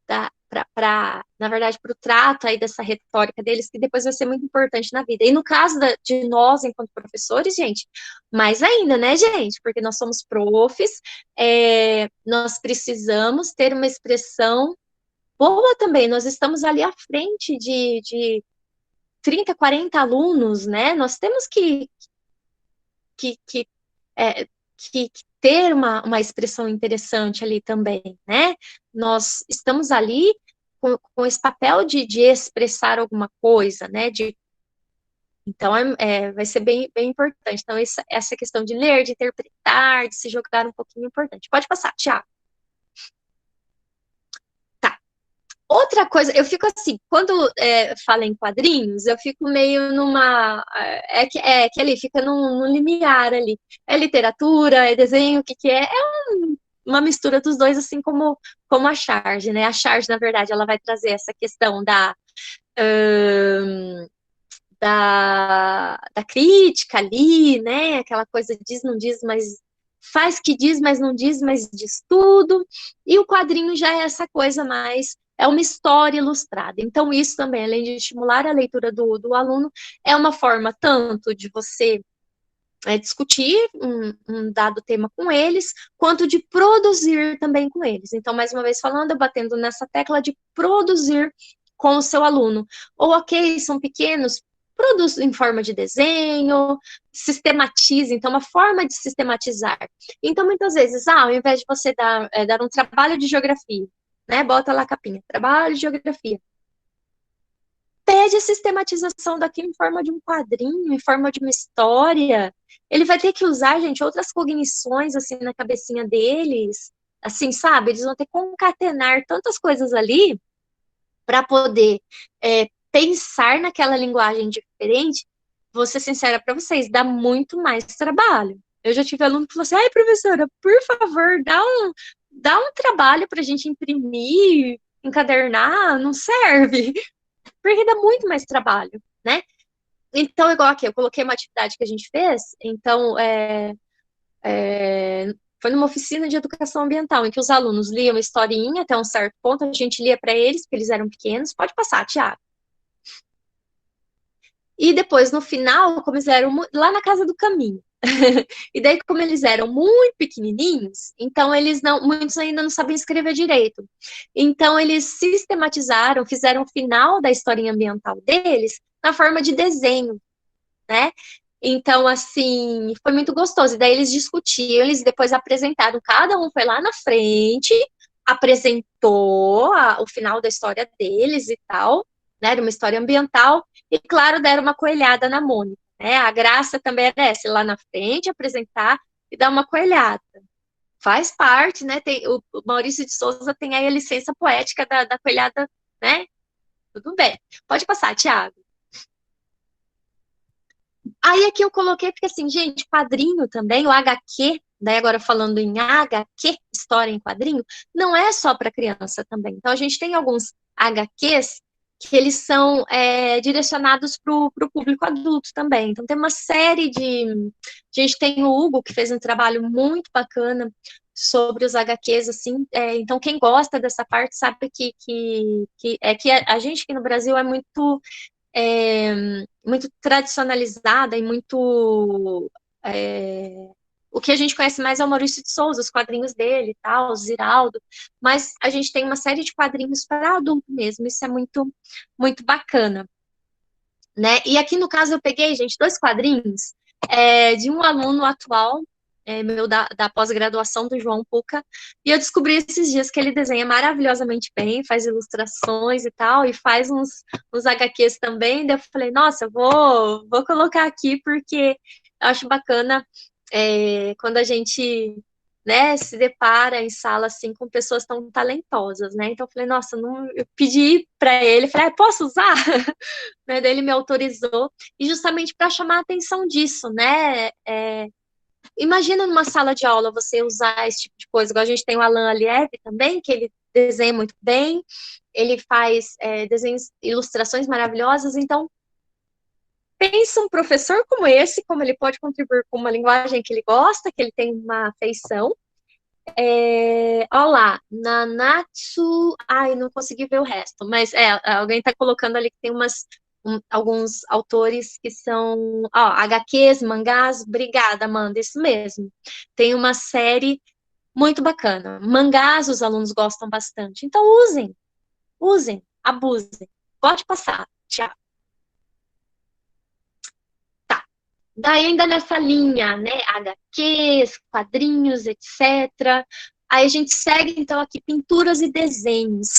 na verdade, para o trato aí dessa retórica deles, que depois vai ser muito importante na vida. E no caso de nós, enquanto professores, gente, mais ainda, né, gente? Porque nós somos profs, nós precisamos ter uma expressão boa também. Nós estamos ali à frente de 30, 40 alunos, né? Nós temos que ter uma expressão interessante ali também, né? Nós estamos ali com esse papel de expressar alguma coisa, né? Então, vai ser bem, bem importante. Então, essa questão de ler, de interpretar, de se jogar um pouquinho é importante. Pode passar, Tiago. Outra coisa, eu fico assim, quando fala em quadrinhos, eu fico meio numa... que ali, fica num limiar ali. É literatura, é desenho, o que é? Uma mistura dos dois, assim como a charge, né? A charge, na verdade, ela vai trazer essa questão da crítica ali, né? Aquela coisa diz, não diz, mas faz que diz, mas não diz, mas diz tudo. E o quadrinho já é essa coisa mais... É uma história ilustrada. Então, isso também, além de estimular a leitura do aluno, é uma forma tanto de você discutir um dado tema com eles, quanto de produzir também com eles. Então, mais uma vez falando, batendo nessa tecla de produzir com o seu aluno. Ou, ok, são pequenos, produz em forma de desenho, sistematize, então, uma forma de sistematizar. Então, muitas vezes, ao invés de você dar um trabalho de geografia, né, bota lá a capinha, trabalho de geografia. pede a sistematização daquilo em forma de um quadrinho, em forma de uma história. Ele vai ter que usar, gente, outras cognições, assim, na cabecinha deles, assim, sabe? Eles vão ter que concatenar tantas coisas ali para poder pensar naquela linguagem diferente. Vou ser sincera para vocês, dá muito mais trabalho. Eu já tive aluno que falou assim, ai, professora, por favor, dá um trabalho para a gente imprimir, encadernar, não serve, porque dá muito mais trabalho, né? Então, igual aqui, eu coloquei uma atividade que a gente fez, então, foi numa oficina de educação ambiental, em que os alunos liam uma historinha até um certo ponto, a gente lia para eles, porque eles eram pequenos, pode passar, Tiago. E depois, no final, como eles eram lá na Casa do Caminho. E daí, como eles eram muito pequenininhos, então muitos ainda não sabiam escrever direito. Então, eles sistematizaram, fizeram o final da historinha ambiental deles na forma de desenho, né? Então, assim, foi muito gostoso. E daí eles discutiam, eles depois apresentaram, cada um foi lá na frente, apresentou o final da história deles e tal, né? Era uma história ambiental, e claro, deram uma coelhada na Mônica, né? A graça também era essa, ir lá na frente, apresentar e dar uma coelhada. Faz parte, né? O Maurício de Souza tem aí a licença poética da coelhada, né? Tudo bem. Pode passar, Tiago. Aí aqui eu coloquei, porque assim, gente, quadrinho também, o HQ, daí agora falando em HQ, história em quadrinho, não é só para criança também. Então a gente tem alguns HQs que eles são direcionados para o público adulto também. Então tem uma série de... A gente tem o Hugo, que fez um trabalho muito bacana sobre os HQs, assim, então quem gosta dessa parte sabe que a gente aqui no Brasil é muito tradicionalizada e muito... o que a gente conhece mais é o Maurício de Souza, os quadrinhos dele e tal, o Ziraldo, mas a gente tem uma série de quadrinhos para adulto mesmo, isso é muito, muito bacana, né? E aqui no caso eu peguei, gente, 2 quadrinhos de um aluno atual, meu da pós-graduação do João Puca, e eu descobri esses dias que ele desenha maravilhosamente bem, faz ilustrações e tal, e faz uns HQs também, daí eu falei, nossa, eu vou colocar aqui porque eu acho bacana quando a gente, né, se depara em sala assim com pessoas tão talentosas, né? Então eu falei, nossa, não, eu pedi para ele, falei, posso usar? Né, daí ele me autorizou, e justamente para chamar a atenção disso, né? Imagina numa sala de aula você usar esse tipo de coisa, igual a gente tem o Alan Aliev também, que ele desenha muito bem, ele faz desenhos, ilustrações maravilhosas, então pensa um professor como esse, como ele pode contribuir com uma linguagem que ele gosta, que ele tem uma afeição. Olha lá, Nanatsu, ai, não consegui ver o resto, mas alguém está colocando ali que tem alguns autores que são, HQs, mangás, obrigada, Amanda, isso mesmo. Tem uma série muito bacana. Mangás os alunos gostam bastante, então usem, abusem. Pode passar, tchau. Tá. Daí ainda nessa linha, né, HQs, quadrinhos, etc. Aí a gente segue, então, aqui pinturas e desenhos.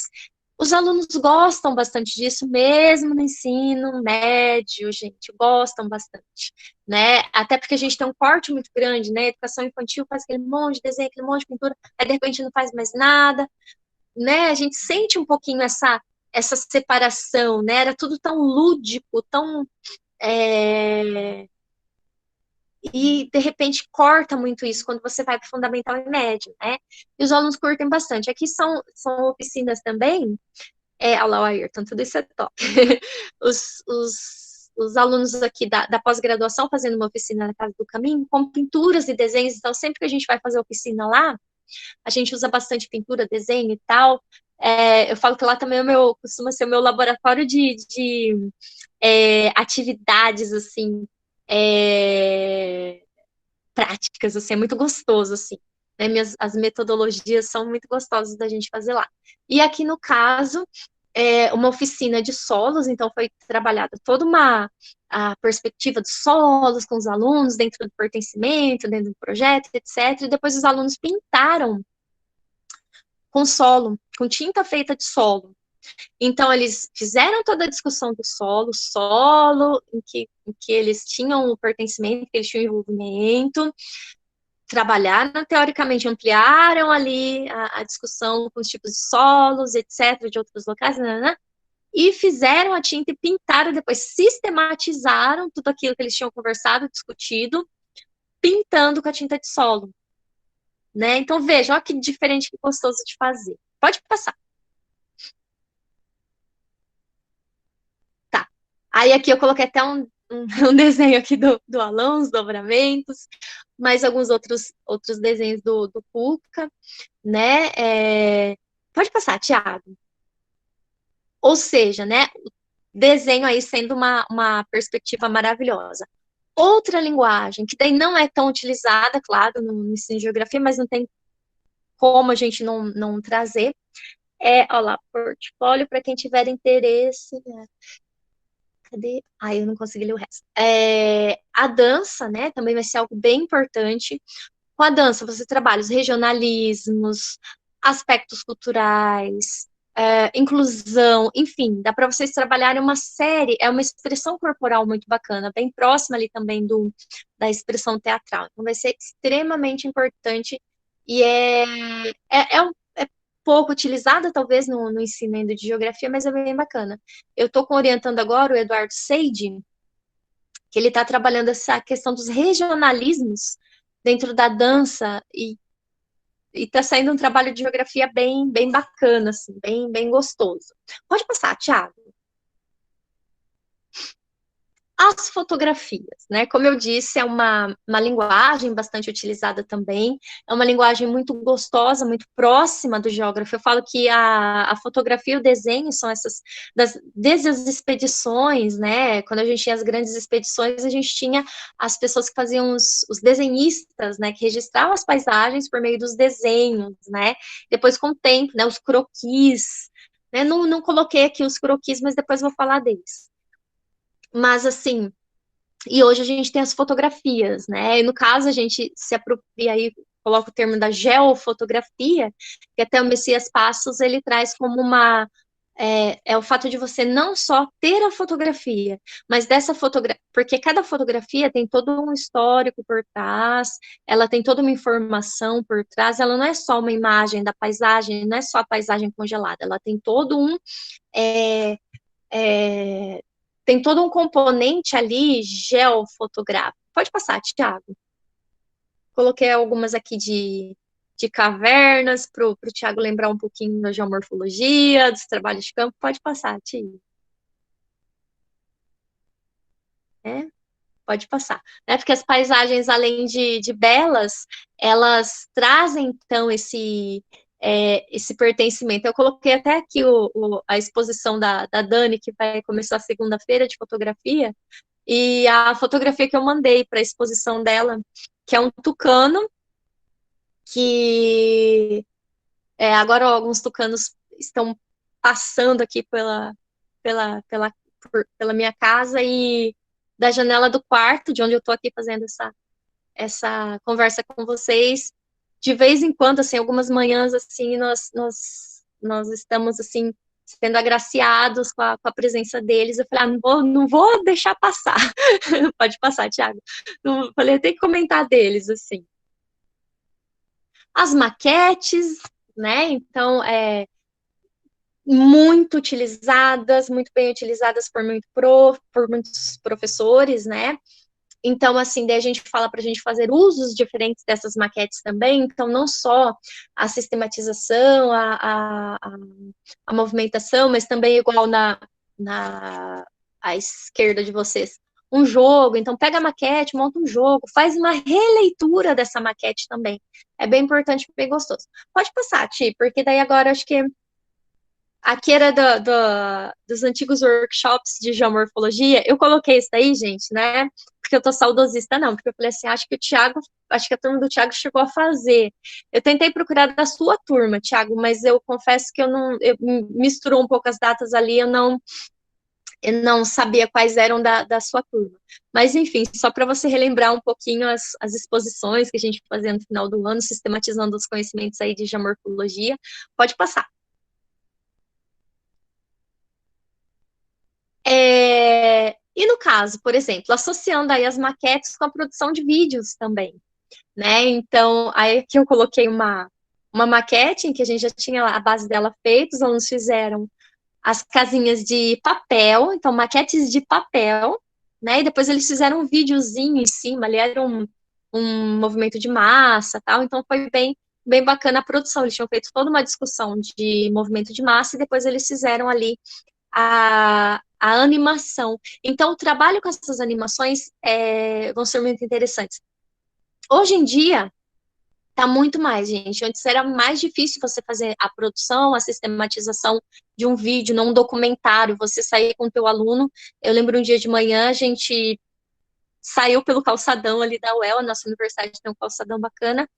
Os alunos gostam bastante disso, mesmo no ensino médio, gente, gostam bastante, né? Até porque a gente tem um corte muito grande, né? Educação infantil faz aquele monte de desenho, aquele monte de pintura, aí de repente não faz mais nada, né? A gente sente um pouquinho essa separação, né? Era tudo tão lúdico, tão... E, de repente, corta muito isso quando você vai para o fundamental e médio, né? E os alunos curtem bastante. Aqui são oficinas também. Olha lá o Ayrton, tudo isso é top. Os alunos aqui da pós-graduação fazendo uma oficina na Casa do Caminho, com pinturas e desenhos. Então, sempre que a gente vai fazer oficina lá, a gente usa bastante pintura, desenho e tal. Eu falo que lá também costuma ser o meu laboratório de atividades, assim, práticas, assim, é muito gostoso, assim, né? As metodologias são muito gostosas da gente fazer lá. E aqui, no caso, uma oficina de solos, então foi trabalhada toda a perspectiva dos solos com os alunos, dentro do pertencimento, dentro do projeto, etc. E depois os alunos pintaram com solo, com tinta feita de solo. Então, eles fizeram toda a discussão do solo em que eles tinham o pertencimento, que eles tinham envolvimento, trabalharam, teoricamente, ampliaram ali a discussão com os tipos de solos, etc., de outros locais, né? E fizeram a tinta e pintaram, depois sistematizaram tudo aquilo que eles tinham conversado, discutido, pintando com a tinta de solo, né? Então, veja, olha que diferente, que gostoso de fazer. Pode passar. Tá. Aí aqui eu coloquei até um desenho aqui do Alan, os dobramentos, mais alguns outros desenhos do Pucca, né? Pode passar, Thiago. Ou seja, né? Desenho aí sendo uma perspectiva maravilhosa. Outra linguagem, que daí não é tão utilizada, claro, no ensino de geografia, mas não tem como a gente não trazer, olha lá, portfólio para quem tiver interesse, né? Cadê? Ai, eu não consegui ler o resto. A dança, né, também vai ser algo bem importante. Com a dança, você trabalha os regionalismos, aspectos culturais, inclusão, enfim, dá para vocês trabalharem uma série, é uma expressão corporal muito bacana, bem próxima ali também da expressão teatral. Então, vai ser extremamente importante e é pouco utilizada, talvez, no ensino ainda de geografia, mas é bem bacana. Eu estou orientando agora o Eduardo Seide, que ele está trabalhando essa questão dos regionalismos dentro da dança e está saindo um trabalho de geografia bem bacana, assim, bem gostoso. Pode passar, Thiago. As fotografias, né? Como eu disse, é uma linguagem bastante utilizada também, é uma linguagem muito gostosa, muito próxima do geógrafo. Eu falo que a fotografia e o desenho são desde as expedições, né? Quando a gente tinha as grandes expedições, a gente tinha as pessoas que faziam os desenhistas, né? Que registravam as paisagens por meio dos desenhos, né? Depois, com o tempo, né? Os croquis, né? Não coloquei aqui os croquis, mas depois vou falar deles. Mas, assim, e hoje a gente tem as fotografias, né? E no caso, a gente se apropria aí, coloca o termo da geofotografia, que até o Messias Passos, ele traz como o fato de você não só ter a fotografia, mas dessa fotografia, porque cada fotografia tem todo um histórico por trás, ela tem toda uma informação por trás, ela não é só uma imagem da paisagem, não é só a paisagem congelada, ela tem todo é, é, tem todo um componente ali geofotográfico. Pode passar, Thiago. Coloquei algumas aqui de cavernas, para o Thiago lembrar um pouquinho da geomorfologia, dos trabalhos de campo. Pode passar, Thiago. Pode passar. Né? Porque as paisagens, além de belas, elas trazem, então, esse pertencimento. Eu coloquei até aqui a exposição da Dani, que vai começar segunda-feira de fotografia, e a fotografia que eu mandei para a exposição dela, que é um tucano, que agora alguns tucanos estão passando aqui pela minha casa, e da janela do quarto, de onde eu estou aqui fazendo essa conversa com vocês, de vez em quando, assim, algumas manhãs, assim, nós estamos, assim, sendo agraciados com a presença deles. Eu falei, não vou deixar passar. Pode passar, Thiago. Eu falei, eu tenho que comentar deles, assim. As maquetes, né, então, muito utilizadas, muito bem utilizadas por muitos professores, né, então, assim, daí a gente fala para a gente fazer usos diferentes dessas maquetes também, então não só a sistematização, a movimentação, mas também igual à esquerda de vocês, um jogo, então pega a maquete, monta um jogo, faz uma releitura dessa maquete também, é bem importante, bem gostoso. Pode passar, Ti, porque daí agora acho que aqui era dos antigos workshops de geomorfologia. Eu coloquei isso daí, gente, né? Porque eu tô saudosista, não. Porque eu falei assim, acho que a turma do Thiago chegou a fazer. Eu tentei procurar da sua turma, Thiago, mas eu confesso que eu misturou um pouco as datas ali, eu não sabia quais eram da sua turma. Mas, enfim, só para você relembrar um pouquinho as exposições que a gente fazia no final do ano, sistematizando os conhecimentos aí de geomorfologia. Pode passar. E no caso, por exemplo, associando aí as maquetes com a produção de vídeos também, né? Então, aí aqui eu coloquei uma maquete em que a gente já tinha a base dela feita, os alunos fizeram as casinhas de papel, então maquetes de papel, né? E depois eles fizeram um videozinho em cima, ali era um movimento de massa, tal. Então foi bem bacana a produção. Eles tinham feito toda uma discussão de movimento de massa e depois eles fizeram ali a animação. Então o trabalho com essas animações vão ser muito interessantes. Hoje em dia tá muito mais, gente. Antes era mais difícil você fazer a produção, a sistematização de um vídeo, não um documentário, você sair com o teu aluno. Eu lembro um dia de manhã, a gente saiu pelo calçadão ali da UEL, a nossa universidade tem um calçadão bacana.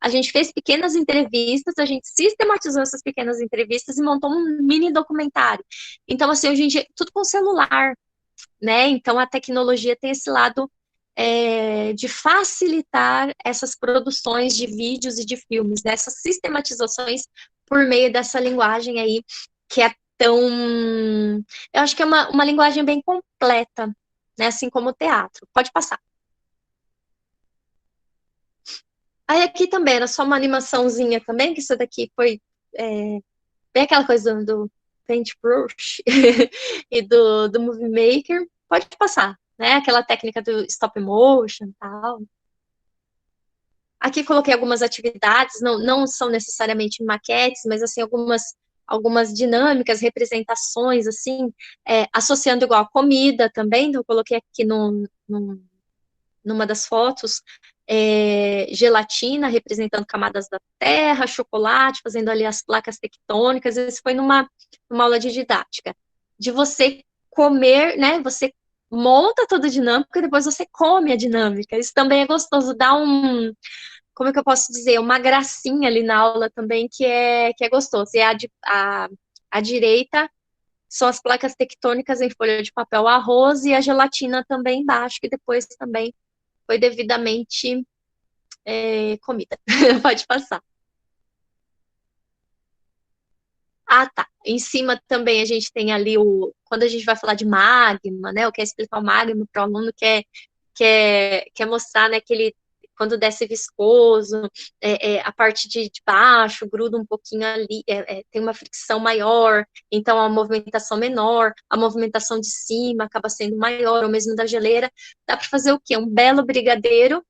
A gente fez pequenas entrevistas, a gente sistematizou essas pequenas entrevistas e montou um mini documentário. Então, assim, hoje em dia, tudo com celular, né? Então, a tecnologia tem esse lado de facilitar essas produções de vídeos e de filmes, né? Essas sistematizações por meio dessa linguagem aí, que é tão... Eu acho que é uma linguagem bem completa, né? Assim como o teatro. Pode passar. Aí aqui também era só uma animaçãozinha também, que isso daqui foi bem aquela coisa do Paintbrush e do Movie Maker. Pode passar, né? Aquela técnica do stop motion e tal. Aqui coloquei algumas atividades, não são necessariamente maquetes, mas assim, algumas dinâmicas, representações, assim, associando igual a comida também, então eu coloquei aqui numa das fotos, gelatina representando camadas da terra, chocolate, fazendo ali as placas tectônicas, isso foi numa aula de didática, de você comer, né, você monta toda a dinâmica e depois você come a dinâmica, isso também é gostoso, dá como é que eu posso dizer, uma gracinha ali na aula também que é gostoso. E a direita são as placas tectônicas em folha de papel arroz e a gelatina também embaixo, que depois também foi devidamente comida. Pode passar. Ah, tá. Em cima também a gente tem ali quando a gente vai falar de magma, né? Eu quero explicar o magma para o aluno, quer mostrar, né, que ele, quando desce viscoso, a parte de baixo gruda um pouquinho ali, tem uma fricção maior, então a movimentação menor, a movimentação de cima acaba sendo maior, ou mesmo da geleira. Dá para fazer o quê? Um belo brigadeiro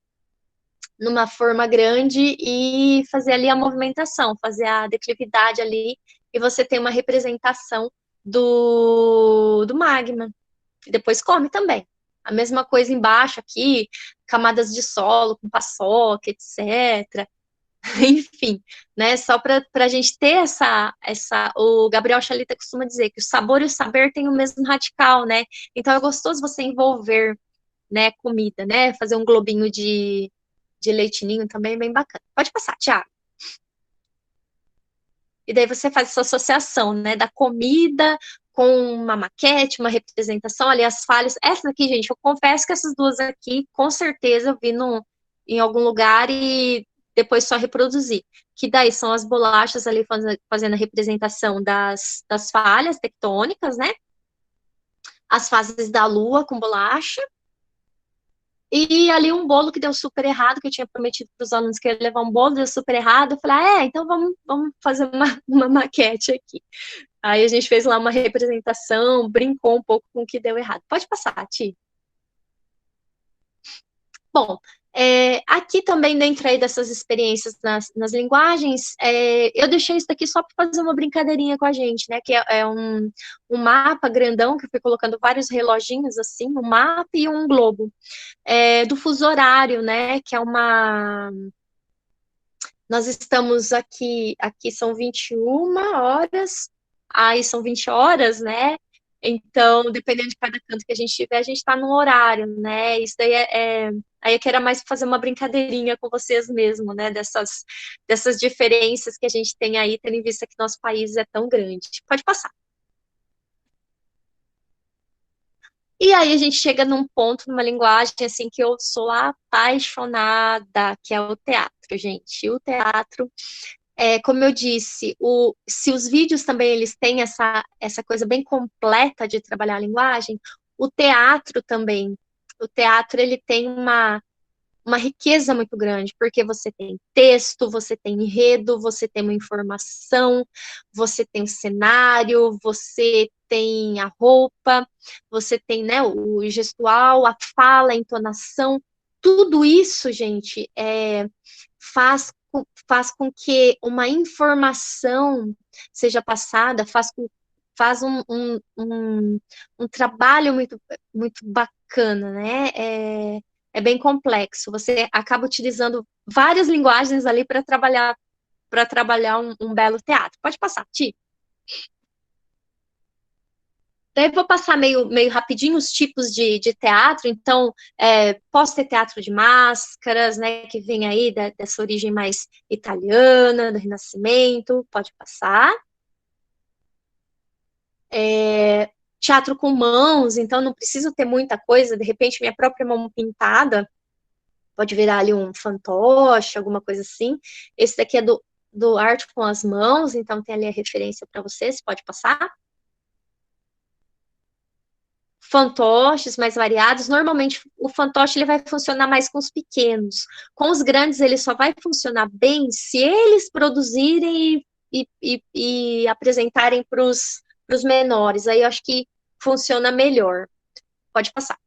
numa forma grande e fazer ali a movimentação, fazer a declividade ali, e você tem uma representação do magma. E depois come também. A mesma coisa embaixo aqui, camadas de solo com paçoca, etc. Enfim, né? Só para a gente ter o Gabriel Chalita costuma dizer que o sabor e o saber têm o mesmo radical, né? Então é gostoso você envolver, né, comida, né? Fazer um globinho de leitinho também é bem bacana. Pode passar, Thiago. E daí você faz essa associação, né, da comida com uma maquete, uma representação, ali as falhas. Essa aqui, gente, eu confesso que essas duas aqui, com certeza, eu vi em algum lugar e depois só reproduzi. Que daí são as bolachas ali fazendo a representação das falhas tectônicas, né? As fases da lua com bolacha. E ali um bolo que deu super errado, que eu tinha prometido para os alunos que ia levar um bolo, deu super errado. Eu falei, então vamos fazer uma maquete aqui. Aí a gente fez lá uma representação, brincou um pouco com o que deu errado. Pode passar, Ti. Bom, aqui também dentro aí dessas experiências nas linguagens, eu deixei isso daqui só para fazer uma brincadeirinha com a gente, né? Que é um mapa grandão que eu fui colocando vários reloginhos assim, um mapa e um globo. Do fuso horário, né? Que é uma. Nós estamos aqui são 21 horas, aí são 20 horas, né? Então, dependendo de cada canto que a gente tiver, a gente está num horário, né? Isso daí aí eu quero mais fazer uma brincadeirinha com vocês mesmo, né? Dessas diferenças que a gente tem aí, tendo em vista que nosso país é tão grande. Pode passar. E aí a gente chega num ponto, numa linguagem assim que eu sou apaixonada, que é o teatro, gente. O teatro como eu disse, se os vídeos também eles têm essa coisa bem completa de trabalhar a linguagem, o teatro também. O teatro ele tem uma riqueza muito grande, porque você tem texto, você tem enredo, você tem uma informação, você tem cenário, você tem a roupa, você tem, né, o gestual, a fala, a entonação, tudo isso, gente, faz, faz com que uma informação seja passada, faz um trabalho muito bacana, né? É bem complexo. Você acaba utilizando várias linguagens ali para trabalhar um belo teatro. Pode passar, Ti. Daí vou passar meio rapidinho os tipos de teatro. Então, posso ter teatro de máscaras, né, que vem aí dessa origem mais italiana, do Renascimento. Pode passar. Teatro com mãos, então não preciso ter muita coisa. De repente, minha própria mão pintada pode virar ali um fantoche, alguma coisa assim. Esse daqui é do Arte com as Mãos, então tem ali a referência para vocês, pode passar. Fantoches mais variados, normalmente o fantoche ele vai funcionar mais com os pequenos. Com os grandes ele só vai funcionar bem se eles produzirem e apresentarem para os menores. Aí eu acho que funciona melhor. Pode passar.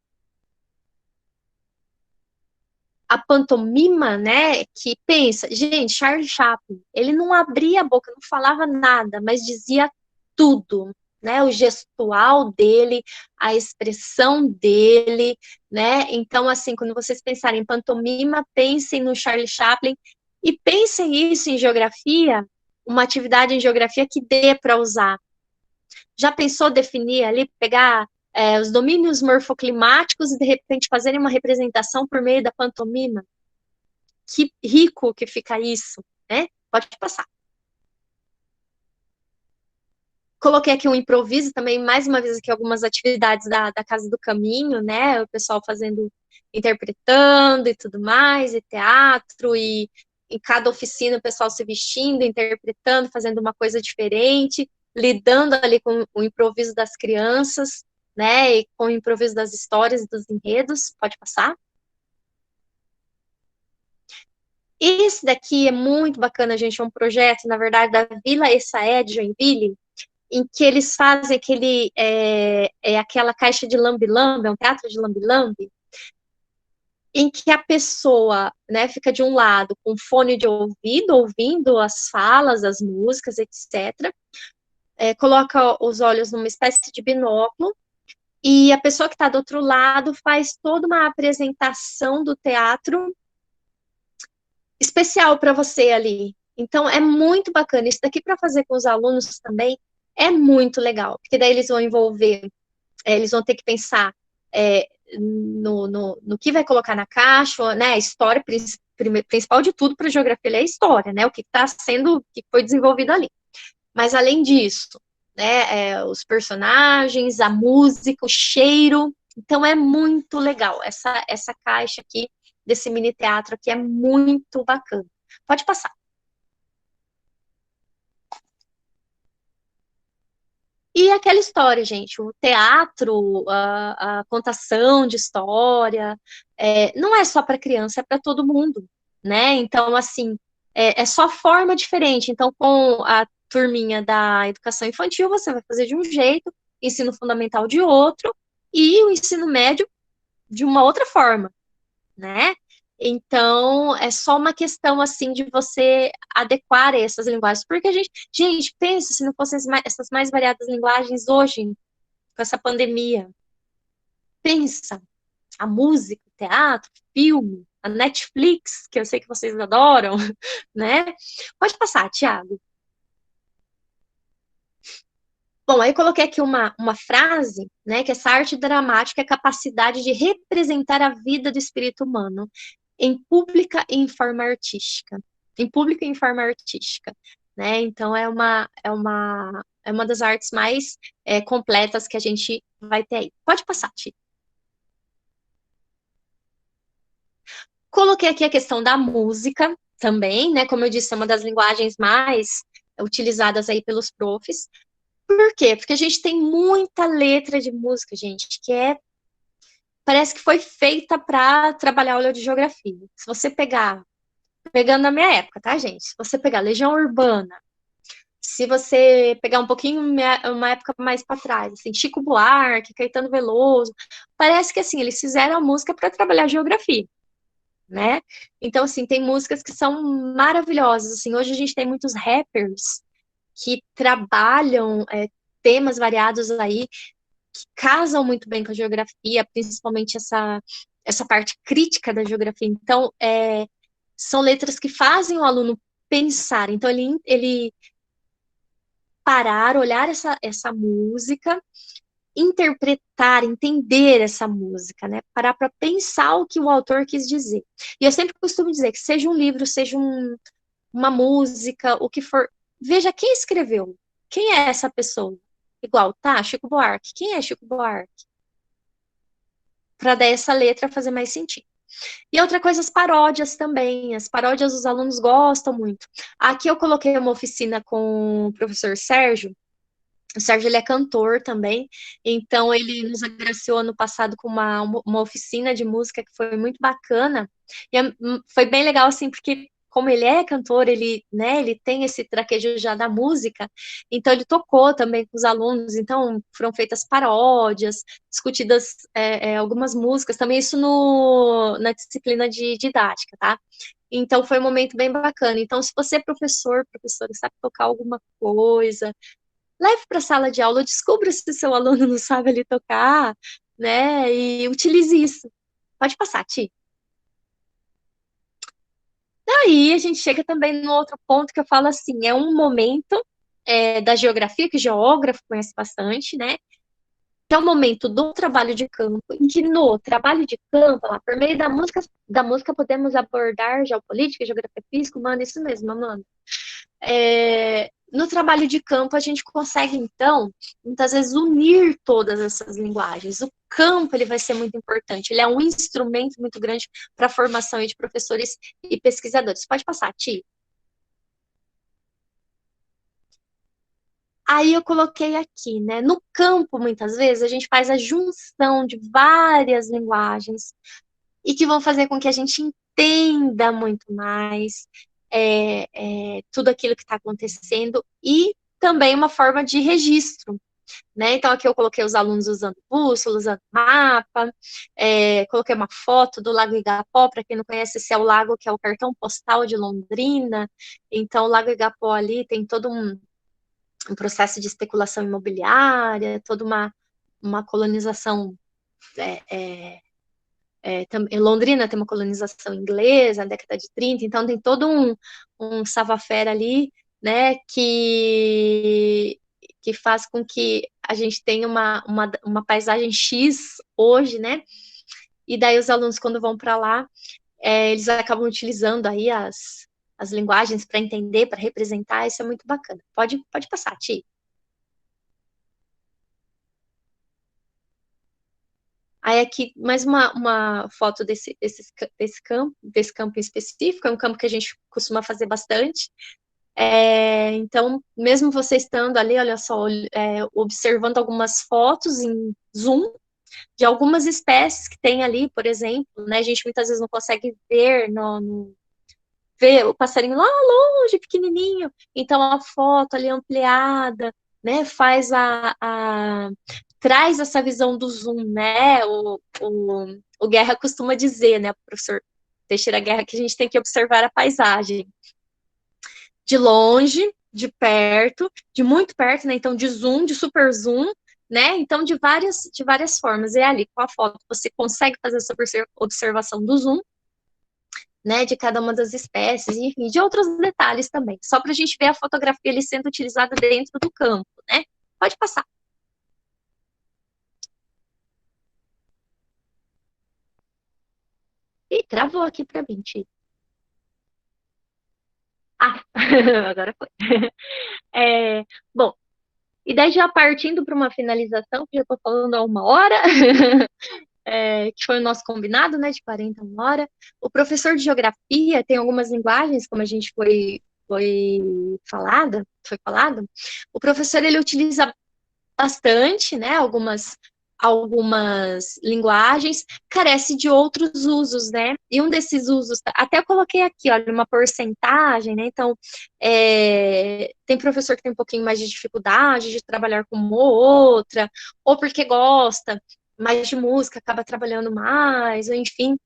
A pantomima, né, que pensa, gente, Charlie Chaplin, ele não abria a boca, não falava nada, mas dizia tudo, né, o gestual dele, a expressão dele, né, então, assim, quando vocês pensarem em pantomima, pensem no Charlie Chaplin e pensem isso em geografia, uma atividade em geografia que dê para usar. Já pensou definir ali, pegar os domínios morfoclimáticos e, de repente, fazerem uma representação por meio da pantomima? Que rico que fica isso, né? Pode passar. Coloquei aqui um improviso também, mais uma vez aqui algumas atividades da Casa do Caminho, né? O pessoal fazendo, interpretando e tudo mais, e teatro, e em cada oficina o pessoal se vestindo, interpretando, fazendo uma coisa diferente, lidando ali com o improviso das crianças, né? E com o improviso das histórias e dos enredos. Pode passar. Esse daqui é muito bacana, gente, é um projeto, na verdade, da Vila Essaé de Joinville, em que eles fazem aquela caixa de lambe-lambe, é um teatro de lambe-lambe, em que a pessoa, né, fica de um lado com fone de ouvido, ouvindo as falas, as músicas, etc., coloca os olhos numa espécie de binóculo, e a pessoa que está do outro lado faz toda uma apresentação do teatro especial para você ali. Então, é muito bacana. Isso daqui para fazer com os alunos também é muito legal, porque daí eles vão envolver, eles vão ter que pensar no que vai colocar na caixa, né? A história principal de tudo para geografia é a história, né? O que está sendo, o que foi desenvolvido ali. Mas além disso, né? Os personagens, a música, o cheiro. Então é muito legal. Essa caixa aqui desse mini teatro aqui é muito bacana. Pode passar. E aquela história, gente, o teatro, a contação de história, não é só para criança, é para todo mundo, né? Então, assim, é só forma diferente. Então, com a turminha da educação infantil, você vai fazer de um jeito, ensino fundamental de outro, e o ensino médio de uma outra forma, né? Então, é só uma questão, assim, de você adequar essas linguagens. Porque gente, pensa se não fossem essas mais variadas linguagens hoje, com essa pandemia. Pensa, a música, o teatro, o filme, a Netflix, que eu sei que vocês adoram, né? Pode passar, Thiago. Bom, aí eu coloquei aqui uma frase, né, que essa arte dramática é a capacidade de representar a vida do espírito humano em pública e em forma artística. Em pública e em forma artística, né? Então é uma das artes mais completas que a gente vai ter aí. Pode passar, Ti. Coloquei aqui a questão da música, também, né? Como eu disse, é uma das linguagens mais utilizadas aí pelos profs. Por quê? Porque a gente tem muita letra de música, gente, que parece que foi feita para trabalhar aula de geografia. Se você pegando na minha época, tá, gente? Se você pegar Legião Urbana, se você pegar um pouquinho uma época mais para trás, assim, Chico Buarque, Caetano Veloso, parece que assim, eles fizeram a música para trabalhar geografia, né? Então assim, tem músicas que são maravilhosas, assim, hoje a gente tem muitos rappers que trabalham temas variados aí, que casam muito bem com a geografia, principalmente essa parte crítica da geografia. Então, são letras que fazem o aluno pensar. Então, ele parar, olhar essa música, interpretar, entender essa música, né? Parar para pensar o que o autor quis dizer. E eu sempre costumo dizer que seja um livro, seja uma música, o que for, veja quem escreveu, quem é essa pessoa. Igual, tá, Chico Buarque. Quem é Chico Buarque? Para dar essa letra fazer mais sentido. E outra coisa, as paródias também. As paródias os alunos gostam muito. Aqui eu coloquei uma oficina com o professor Sérgio. O Sérgio, ele é cantor também, então ele nos agraciou ano passado com uma oficina de música que foi muito bacana, e foi bem legal, assim, porque como ele é cantor, ele, né, ele tem esse traquejo já da música, então ele tocou também com os alunos, então foram feitas paródias, discutidas algumas músicas, também isso na disciplina de didática, tá? Então foi um momento bem bacana. Então, se você é professor, professora, sabe tocar alguma coisa, leve para a sala de aula, descubra se o seu aluno não sabe ali tocar, né? E utilize isso. Pode passar, Ti. Daí a gente chega também no outro ponto que eu falo assim, é um momento da geografia, que o geógrafo conhece bastante, né? Que é o momento do trabalho de campo, em que no trabalho de campo, lá, por meio da música podemos abordar geopolítica, geografia física, humana, isso mesmo, mano. No trabalho de campo, a gente consegue, então, muitas vezes unir todas essas linguagens. O campo ele vai ser muito importante, ele é um instrumento muito grande para a formação de professores e pesquisadores. Pode passar, Ti. Aí eu coloquei aqui, né? No campo, muitas vezes, a gente faz a junção de várias linguagens e que vão fazer com que a gente entenda muito mais tudo aquilo que está acontecendo e também uma forma de registro, né? Então aqui eu coloquei os alunos usando bússola, usando mapa, coloquei uma foto do Lago Igapó, para quem não conhece, esse é o lago que é o cartão postal de Londrina, então o Lago Igapó ali tem todo um processo de especulação imobiliária, toda uma colonização Londrina tem uma colonização inglesa na década de 30, então tem todo um savoir-faire ali, né, que faz com que a gente tenha uma paisagem X hoje, né, e daí os alunos, quando vão para lá, eles acabam utilizando aí as linguagens para entender, para representar, isso é muito bacana. Pode passar, Ti. Aí aqui mais uma foto desse campo em específico, é um campo que a gente costuma fazer bastante. Então, mesmo você estando ali, olha só, observando algumas fotos em zoom de algumas espécies que tem ali, por exemplo, né? A gente muitas vezes não consegue ver o passarinho lá longe, pequenininho. Então, a foto ali ampliada, né? Traz essa visão do zoom, né? O Guerra costuma dizer, né, professor Teixeira Guerra, que a gente tem que observar a paisagem de longe, de perto, de muito perto, né? Então, de zoom, de super zoom, né? Então, de várias formas. E ali, com a foto, você consegue fazer essa observação do zoom, né? De cada uma das espécies, e, enfim, de outros detalhes também. Só para a gente ver a fotografia ali sendo utilizada dentro do campo, né? Pode passar. Ih, travou aqui para mim, Ti. Ah, agora foi. Bom, e daí já partindo para uma finalização, que já estou falando há uma hora, que foi o nosso combinado, né, de 40 uma hora. O professor de geografia tem algumas linguagens, como a gente foi falado. O professor, ele utiliza bastante, né, algumas linguagens, carece de outros usos, né? E um desses usos, até eu coloquei aqui, olha, uma porcentagem, né? Então, tem professor que tem um pouquinho mais de dificuldade de trabalhar com uma ou outra, ou porque gosta mais de música, acaba trabalhando mais, ou enfim.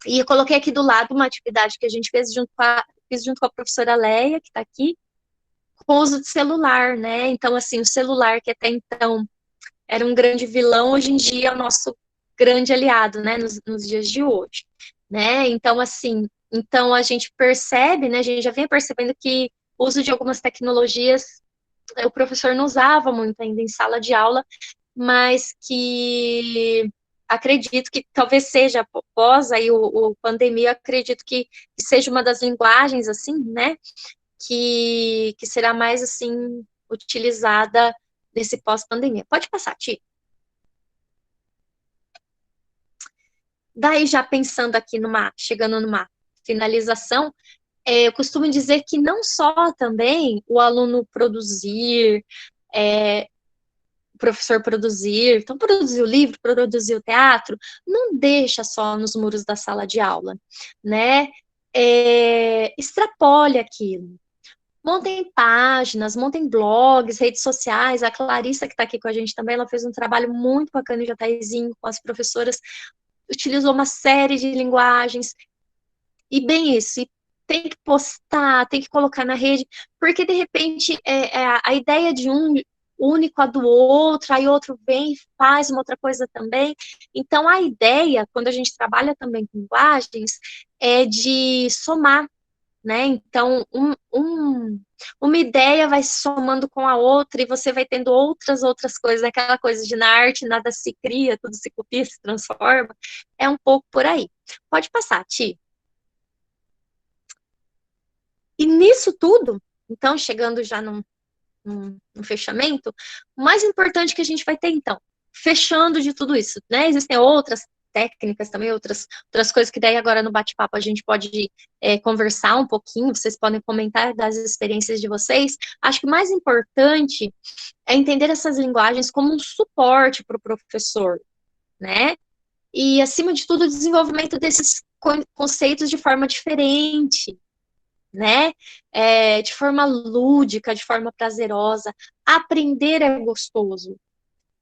E eu coloquei aqui do lado uma atividade que a gente fiz junto com a professora Leia, que está aqui, com o uso de celular, né? Então, assim, o celular que até então era um grande vilão, hoje em dia é o nosso grande aliado, né, nos dias de hoje, né? Então, assim, então a gente percebe, né, a gente já vem percebendo que o uso de algumas tecnologias o professor não usava muito ainda em sala de aula, mas que acredito que talvez seja após aí o pandemia, acredito que seja uma das linguagens assim, né, que será mais assim utilizada nesse pós-pandemia. Pode passar, Ti. Daí já pensando aqui chegando numa finalização, eu costumo dizer que não só também o aluno produzir, o professor produzir, então produzir o livro, produzir o teatro, não deixa só nos muros da sala de aula, né? Extrapole aquilo. Montem páginas, montem blogs, redes sociais. A Clarissa, que está aqui com a gente também, ela fez um trabalho muito bacana em Jataizinho com as professoras, utilizou uma série de linguagens, e bem isso, e tem que postar, tem que colocar na rede, porque de repente a ideia de um único a do outro, aí outro vem e faz uma outra coisa também. Então a ideia, quando a gente trabalha também com linguagens, é de somar, né? Então, uma ideia vai se somando com a outra e você vai tendo outras coisas, aquela coisa de na arte nada se cria, tudo se copia, se transforma. É um pouco por aí. Pode passar, Ti. E nisso tudo, então, chegando já num fechamento, o mais importante que a gente vai ter, então, fechando de tudo isso, né? Existem outras técnicas também, outras coisas que daí agora no bate-papo a gente pode conversar um pouquinho, vocês podem comentar das experiências de vocês. Acho que o mais importante é entender essas linguagens como um suporte para o professor, né? E, acima de tudo, o desenvolvimento desses conceitos de forma diferente, né? De forma lúdica, de forma prazerosa. Aprender é gostoso,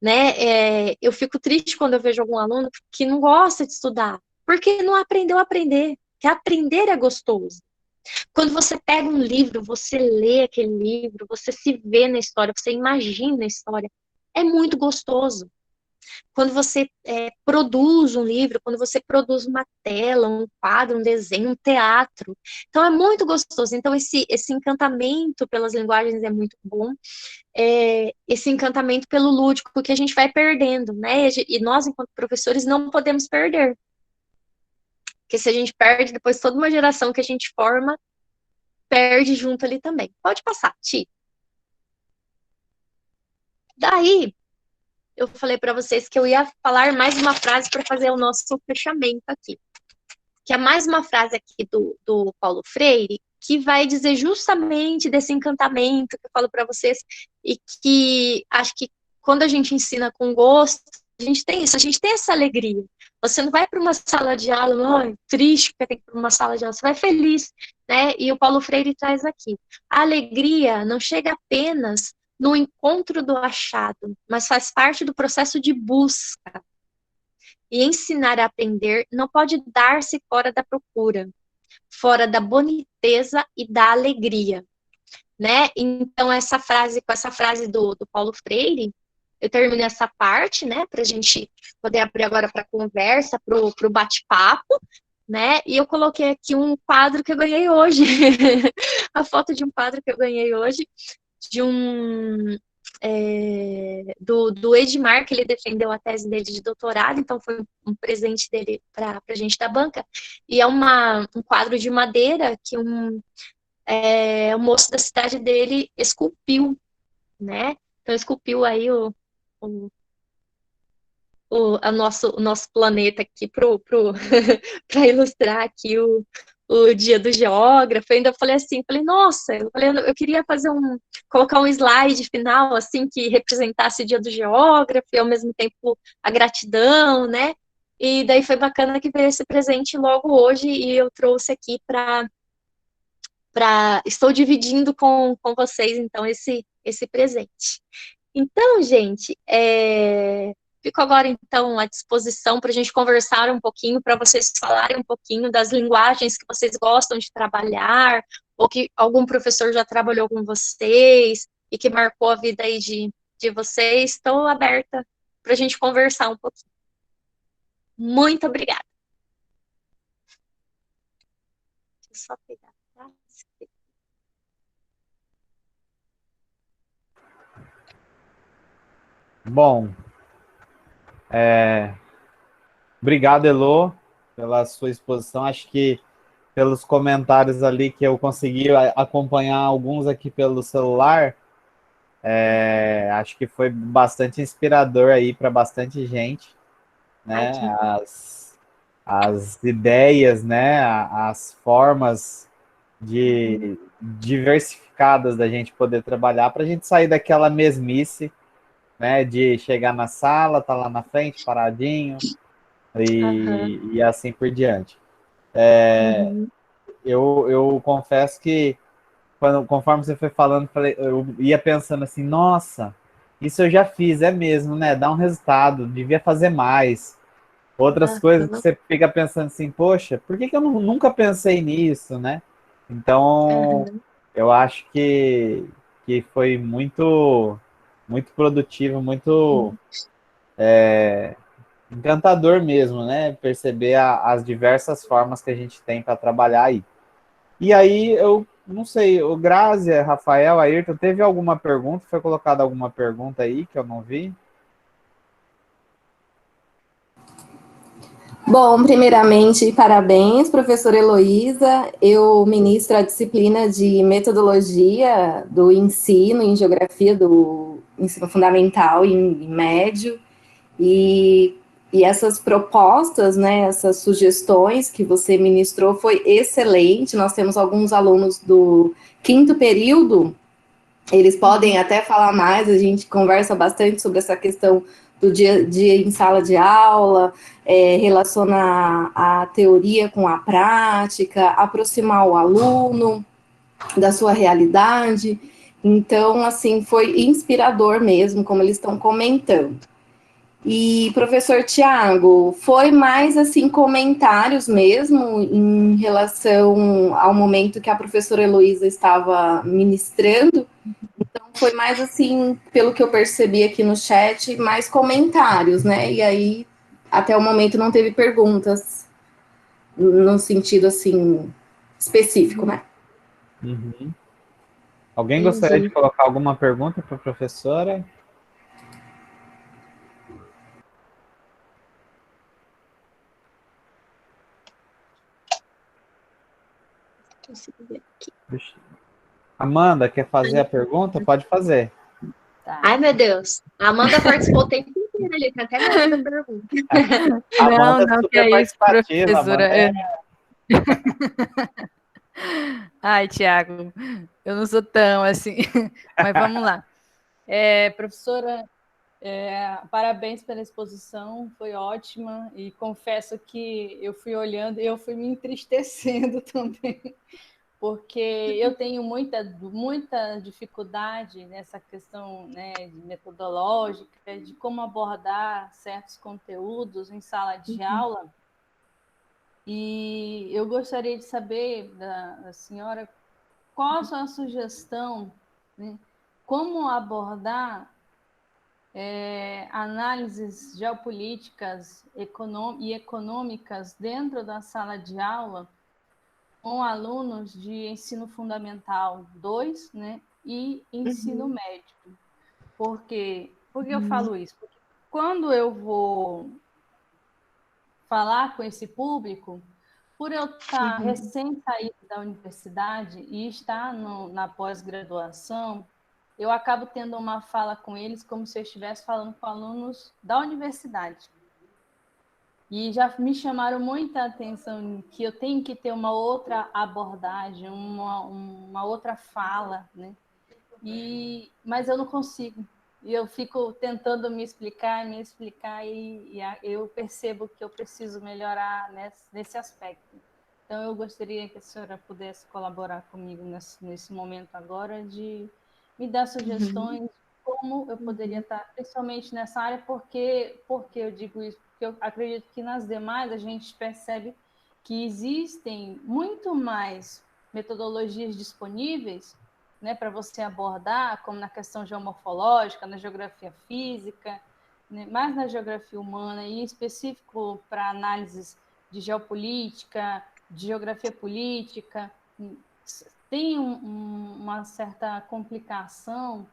né? Eu fico triste quando eu vejo algum aluno que não gosta de estudar, porque não aprendeu a aprender. Que aprender é gostoso. Quando você pega um livro, você lê aquele livro, você se vê na história, você imagina a história, é muito gostoso. Quando você produz um livro, quando você produz uma tela, um quadro, um desenho, um teatro. Então, é muito gostoso. Então, esse encantamento pelas linguagens é muito bom. Esse encantamento pelo lúdico que a gente vai perdendo, né? E nós, enquanto professores, não podemos perder. Porque se a gente perde, depois toda uma geração que a gente forma, perde junto ali também. Pode passar, Ti. Daí, eu falei para vocês que eu ia falar mais uma frase para fazer o nosso fechamento aqui. Que é mais uma frase aqui do Paulo Freire, que vai dizer justamente desse encantamento que eu falo para vocês, e que acho que quando a gente ensina com gosto, a gente tem isso, a gente tem essa alegria. Você não vai para uma sala de aula, triste porque tem que ir para uma sala de aula, você vai feliz, né? E o Paulo Freire traz aqui. A alegria não chega apenas no encontro do achado, mas faz parte do processo de busca. E ensinar a aprender não pode dar-se fora da procura, fora da boniteza e da alegria, né? Então, com essa frase do Paulo Freire, eu termino essa parte, né, para a gente poder abrir agora para a conversa, para o bate-papo, né? E eu coloquei aqui um quadro que eu ganhei hoje, a foto de um quadro que eu ganhei hoje, de do Edmar, que ele defendeu a tese dele de doutorado, então foi um presente dele para a gente da banca, e é um quadro de madeira que o moço da cidade dele esculpiu, né? Então esculpiu aí o nosso planeta aqui para ilustrar aqui o dia do geógrafo. Eu ainda falei assim, falei, nossa, eu queria colocar um slide final, assim, que representasse o dia do geógrafo e ao mesmo tempo a gratidão, né? E daí foi bacana que veio esse presente logo hoje e eu trouxe aqui estou dividindo com vocês, então, esse presente. Então, gente, fico agora, então, à disposição para a gente conversar um pouquinho, para vocês falarem um pouquinho das linguagens que vocês gostam de trabalhar, ou que algum professor já trabalhou com vocês e que marcou a vida aí de vocês. Estou aberta para a gente conversar um pouquinho. Muito obrigada. Deixa eu só pegar. Tá? Bom, obrigado, Elô, pela sua exposição. Acho que pelos comentários ali que eu consegui acompanhar alguns aqui pelo celular, acho que foi bastante inspirador aí para bastante gente, Ai, né? que As ideias, né? As formas de diversificadas da gente poder trabalhar para a gente sair daquela mesmice, né? De chegar na sala, tá lá na frente, paradinho, Aham. e assim por diante. Uhum. Eu confesso que conforme você foi falando, eu ia pensando assim, nossa, isso eu já fiz, é mesmo, né? Dá um resultado, devia fazer mais. Outras coisas que Aham. você fica pensando assim, poxa, por que que eu nunca pensei nisso, né? Então, Aham. eu acho que foi muito produtivo, muito encantador mesmo, né? Perceber as diversas formas que a gente tem para trabalhar aí. E aí, eu não sei, o Grazia, Rafael, Ayrton, teve alguma pergunta? Foi colocada alguma pergunta aí que eu não vi? Bom, primeiramente, parabéns, professora Heloísa. Eu ministro a disciplina de metodologia do ensino em geografia do ensino fundamental e médio. E, e essas propostas, né, essas sugestões que você ministrou foi excelente. Nós temos alguns alunos do quinto período, eles podem até falar mais, a gente conversa bastante sobre essa questão do dia a dia em sala de aula, relacionar a teoria com a prática, aproximar o aluno da sua realidade. Então, assim, foi inspirador mesmo, como eles estão comentando. E, professor Tiago, foi mais, assim, comentários mesmo em relação ao momento que a professora Heloísa estava ministrando. Então, foi mais assim, pelo que eu percebi aqui no chat, mais comentários, né? E aí, até o momento, não teve perguntas no sentido assim específico, né? Uhum. Alguém gostaria de Entendi. colocar alguma pergunta para a professora? Consigo ver aqui. Amanda, quer fazer a pergunta? Pode fazer. Tá. Ai, meu Deus. A Amanda participou o tempo inteiro ali, tá até medo da pergunta. A Não, Amanda é não, que super é isso, participativa, professora. Amanda. Ai, Tiago, eu não sou tão assim, mas vamos lá. Professora, parabéns pela exposição, foi ótima, e confesso que eu fui olhando e eu fui me entristecendo também, porque eu tenho muita dificuldade nessa questão, né, metodológica, de como abordar certos conteúdos em sala de aula. E eu gostaria de saber da senhora qual a sua sugestão, né, como abordar análises geopolíticas e econômicas dentro da sala de aula com alunos de ensino fundamental 2, né, e ensino médio. Por que eu falo isso? Porque quando eu vou falar com esse público, por eu estar recém-saída da universidade e estar na pós-graduação, eu acabo tendo uma fala com eles como se eu estivesse falando com alunos da universidade. E já me chamaram muita atenção que eu tenho que ter uma outra abordagem, uma outra fala, né? Mas eu não consigo. E eu fico tentando me explicar, eu percebo que eu preciso melhorar nesse aspecto. Então, eu gostaria que a senhora pudesse colaborar comigo nesse momento agora, de me dar sugestões de como eu poderia estar, principalmente nessa área, porque eu digo isso? Porque eu acredito que nas demais a gente percebe que existem muito mais metodologias disponíveis, né, para você abordar, como na questão geomorfológica, na geografia física, né, mais na geografia humana, e em específico para análises de geopolítica, de geografia política, tem uma certa complicação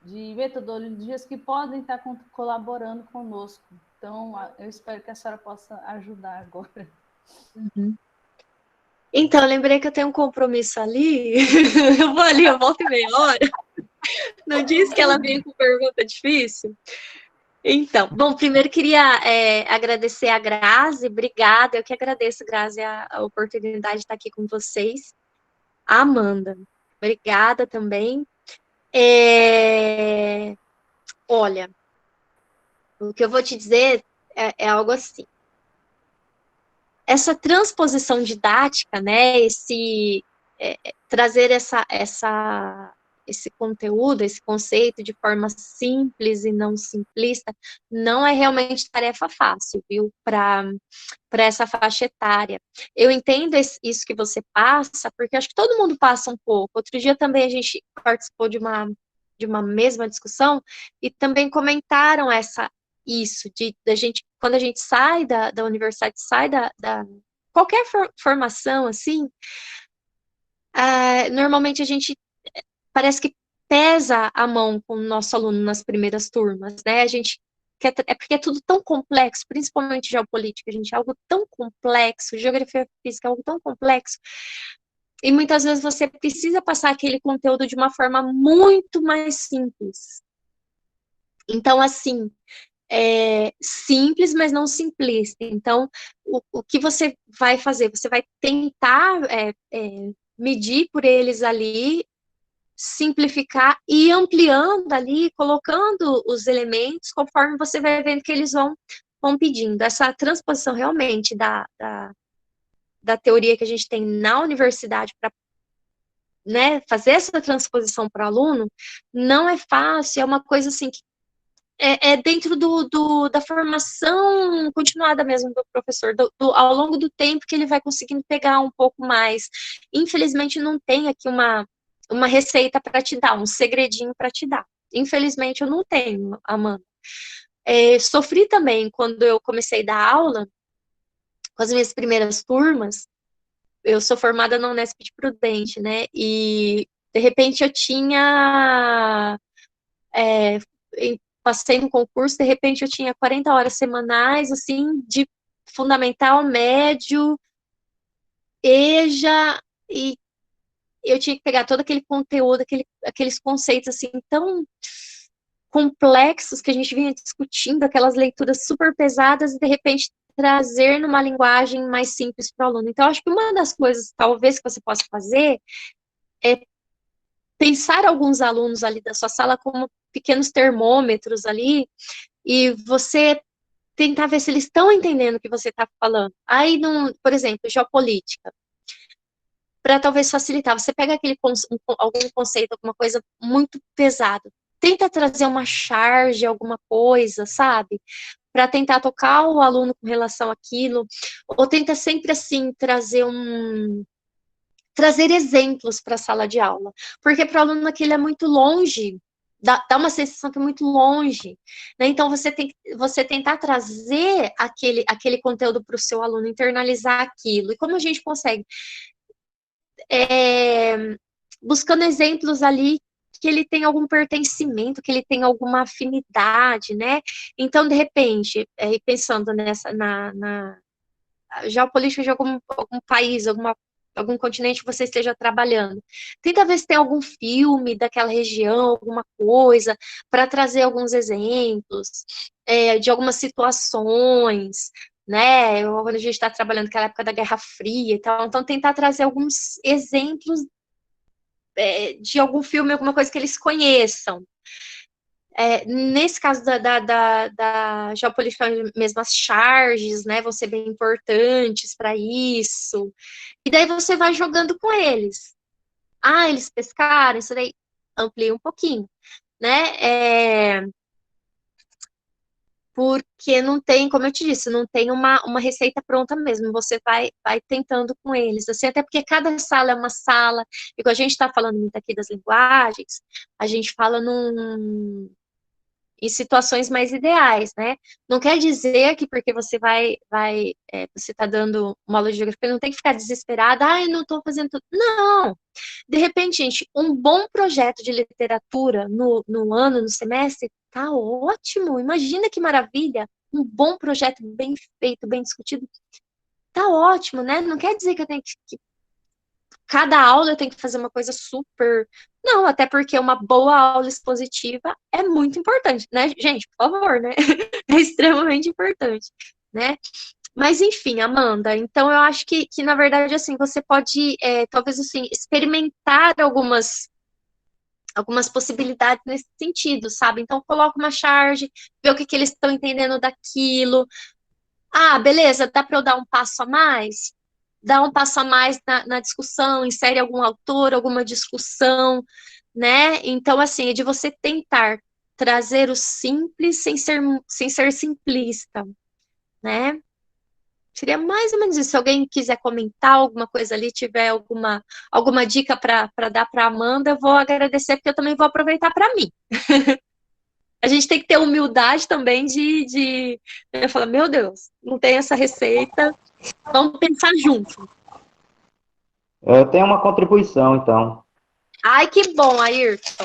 de metodologias que podem estar colaborando conosco. Então, eu espero que a senhora possa ajudar agora. Então, eu lembrei que eu tenho um compromisso ali. Eu vou ali, eu volto em meia hora. Não disse que ela veio com pergunta difícil? Então, bom, primeiro queria agradecer a Grazi, obrigada, eu que agradeço, Grazi, a oportunidade de estar aqui com vocês. A Amanda, obrigada também. Olha, o que eu vou te dizer é algo assim. Essa transposição didática, né, trazer esse conteúdo, esse conceito de forma simples e não simplista, não é realmente tarefa fácil, viu, para essa faixa etária. Eu entendo isso que você passa, porque acho que todo mundo passa um pouco. Outro dia também a gente participou de uma mesma discussão e também comentaram isso, da gente, quando a gente sai da universidade, sai da qualquer formação, assim, normalmente a gente parece que pesa a mão com o nosso aluno nas primeiras turmas, né? A gente porque é tudo tão complexo, principalmente geopolítica, gente, é algo tão complexo, geografia física é algo tão complexo, e muitas vezes você precisa passar aquele conteúdo de uma forma muito mais simples. Então, assim, simples, mas não simplista. Então, o que você vai fazer? Você vai tentar medir por eles ali, simplificar e ampliando ali, colocando os elementos conforme você vai vendo que eles vão pedindo. Essa transposição realmente da teoria que a gente tem na universidade para, né, fazer essa transposição para o aluno não é fácil, é uma coisa assim que dentro da formação continuada mesmo do professor, ao longo do tempo que ele vai conseguindo pegar um pouco mais. Infelizmente, não tem aqui uma receita para te dar, um segredinho para te dar. Infelizmente, eu não tenho, Amanda. Sofri também quando eu comecei a dar aula, com as minhas primeiras turmas. Eu sou formada na Unesp de Prudente, né? E, de repente, eu tinha... passei no concurso, de repente eu tinha 40 horas semanais, assim, de fundamental, médio, EJA, e eu tinha que pegar todo aquele conteúdo, aqueles conceitos, assim, tão complexos que a gente vinha discutindo, aquelas leituras super pesadas, e de repente trazer numa linguagem mais simples para o aluno. Então, acho que uma das coisas, talvez, que você possa fazer é pensar alguns alunos ali da sua sala como pequenos termômetros ali, e você tentar ver se eles estão entendendo o que você está falando. Aí, por exemplo, geopolítica, para talvez facilitar, você pega algum conceito, alguma coisa muito pesada, tenta trazer uma charge, alguma coisa, sabe? Para tentar tocar o aluno com relação àquilo, ou tenta sempre, assim, trazer exemplos para a sala de aula, porque para o aluno aquilo é muito longe, dá uma sensação que é muito longe, né? Então você tentar trazer aquele conteúdo para o seu aluno, internalizar aquilo, e como a gente consegue? Buscando exemplos ali que ele tem algum pertencimento, que ele tem alguma afinidade, né? Então, de repente, pensando na geopolítica de algum país, algum continente que você esteja trabalhando. Tenta ver se tem algum filme daquela região, alguma coisa, para trazer alguns exemplos de algumas situações, né? Quando a gente está trabalhando naquela época da Guerra Fria e tal, então tentar trazer alguns exemplos de algum filme, alguma coisa que eles conheçam. Nesse caso da geopolítica mesmo, as charges, né, vão ser bem importantes para isso. E daí você vai jogando com eles. Ah, eles pescaram, isso daí amplia um pouquinho, né? Porque não tem, como eu te disse, não tem uma receita pronta mesmo, você vai tentando com eles, assim, até porque cada sala é uma sala, e quando a gente está falando muito aqui das linguagens, a gente fala em situações mais ideais, né? Não quer dizer que porque você você está dando uma aula de geografia, não tem que ficar desesperada, eu não estou fazendo tudo. Não! De repente, gente, um bom projeto de literatura no ano, no semestre, tá ótimo. Imagina que maravilha! Um bom projeto bem feito, bem discutido, tá ótimo, né? Não quer dizer que eu tenho que cada aula eu tenho que fazer uma coisa super. Não, até porque uma boa aula expositiva é muito importante, né? Gente, por favor, né? É extremamente importante, né? Mas enfim, Amanda, então eu acho que na verdade, assim, você pode, talvez, assim, experimentar algumas possibilidades nesse sentido, sabe? Então, coloca uma charge, vê o que eles estão entendendo daquilo. Ah, beleza, dá para eu dar um passo a mais? Dá um passo a mais na discussão, insere algum autor, alguma discussão, né? Então, assim, é de você tentar trazer o simples sem ser simplista, né? Seria mais ou menos isso. Se alguém quiser comentar alguma coisa ali, tiver alguma dica para dar para Amanda, eu vou agradecer, porque eu também vou aproveitar para mim. A gente tem que ter humildade também de falar, meu Deus, não tem essa receita, vamos pensar junto. Eu tenho uma contribuição, então. Ai, que bom, Ayrton.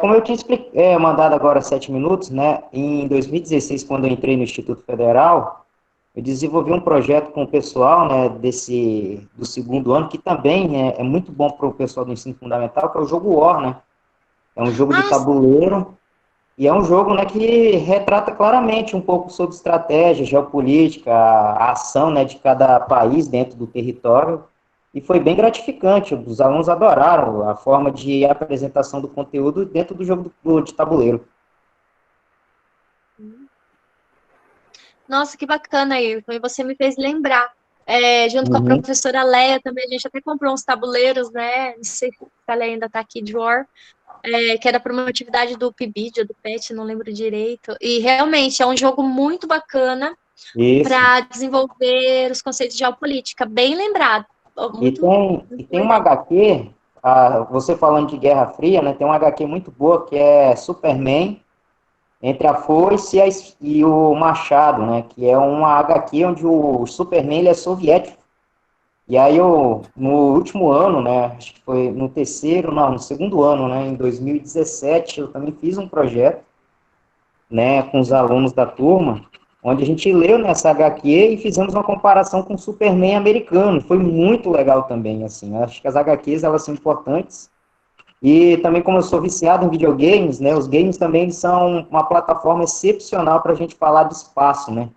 Como eu tinha mandado agora 7 minutos, né? Em 2016, quando eu entrei no Instituto Federal, eu desenvolvi um projeto com o pessoal, né, do segundo ano, que também é muito bom para o pessoal do ensino fundamental, que é o jogo War, né? É um jogo de tabuleiro, e é um jogo, né, que retrata claramente um pouco sobre estratégia, geopolítica, a ação, né, de cada país dentro do território, e foi bem gratificante. Os alunos adoraram a forma de apresentação do conteúdo dentro do jogo de tabuleiro. Nossa, que bacana, Ayrton. E você me fez lembrar. Junto com a professora Leia também, a gente até comprou uns tabuleiros, né? Não sei se a Leia ainda está aqui de War, que era para uma atividade do PIBID, do PET, não lembro direito. E realmente é um jogo muito bacana para desenvolver os conceitos de geopolítica. Bem lembrado. E tem uma HQ, você falando de Guerra Fria, né? Tem uma HQ muito boa que é Superman, Entre a Foice e o Machado, né? Que é uma HQ onde o Superman ele é soviético. E aí no último ano, né? Acho que foi no segundo ano, né? Em 2017, eu também fiz um projeto, né? Com os alunos da turma, onde a gente leu nessa HQ e fizemos uma comparação com o Superman americano. Foi muito legal também, assim. Acho que as HQs, elas são importantes. E também, como eu sou viciado em videogames, né, os games também são uma plataforma excepcional para a gente falar de espaço, né?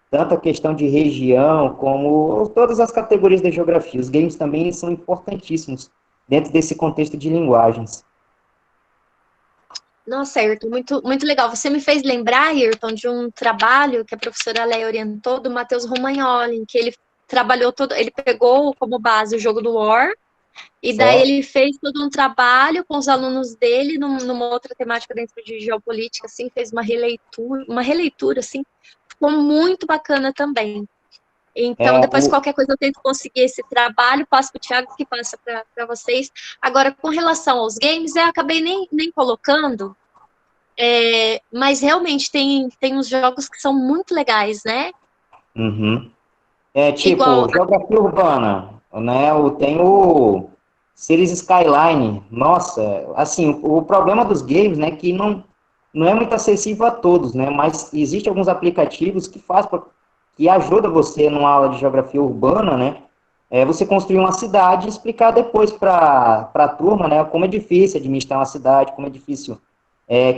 Tanto a questão de região, como todas as categorias da geografia. Os games também são importantíssimos dentro desse contexto de linguagens. Nossa, Ayrton, muito, muito legal. Você me fez lembrar, Ayrton, de um trabalho que a professora Leia orientou do Matheus Romagnoli, que ele trabalhou ele pegou como base o jogo do War, e daí ele fez todo um trabalho com os alunos dele numa outra temática dentro de geopolítica, assim, fez uma releitura, assim, ficou muito bacana também. Então, depois qualquer coisa eu tento conseguir esse trabalho, passo para o Thiago, que passa para vocês. Agora, com relação aos games, eu acabei nem colocando, mas realmente tem uns jogos que são muito legais, né? Uhum. Igual geografia urbana, né? Tem o Cities Skyline. Nossa, assim, o problema dos games, né, que não é muito acessível a todos, né? Mas existem alguns aplicativos que ajudam você numa aula de geografia urbana, né? Você construir uma cidade e explicar depois para a turma, né, como é difícil administrar uma cidade, como é difícil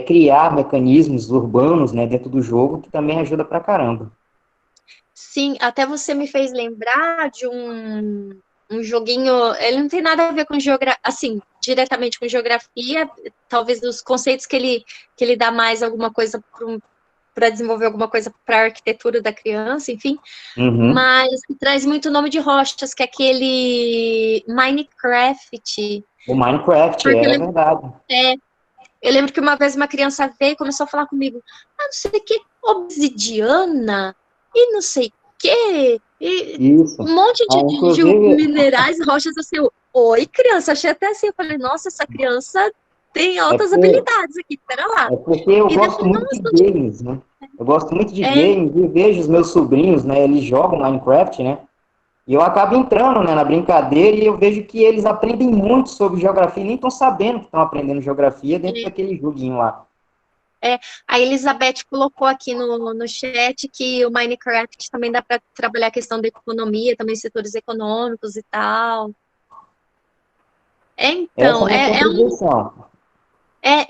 criar mecanismos urbanos, né, dentro do jogo, que também ajuda pra caramba. Sim, até você me fez lembrar de um joguinho, ele não tem nada a ver com geografia, assim, diretamente com geografia, talvez os conceitos que ele dá mais alguma coisa para desenvolver alguma coisa para a arquitetura da criança, enfim, Uhum. mas que traz muito nome de rochas, que é aquele Minecraft, O Minecraft, porque é verdade. eu lembro que uma vez uma criança veio e começou a falar comigo, ah, não sei o que, obsidiana, e não sei o que, e Isso. um monte Ah, de inclusive, minerais, rochas, assim, oi, criança, achei até assim, eu falei, nossa, essa criança tem é altas porque, habilidades aqui, pera lá. é porque eu E gosto depois, muito de nossa, games, né? Eu gosto muito de é, games e vejo os meus sobrinhos, né? Eles jogam Minecraft, né? E eu acabo entrando, né, na brincadeira e eu vejo que eles aprendem muito sobre geografia e nem estão sabendo que estão aprendendo geografia dentro é, daquele joguinho lá. a Elizabeth colocou aqui no chat que o Minecraft também dá para trabalhar a questão da economia, também setores econômicos e tal. Essa é Então, a minha contribuição.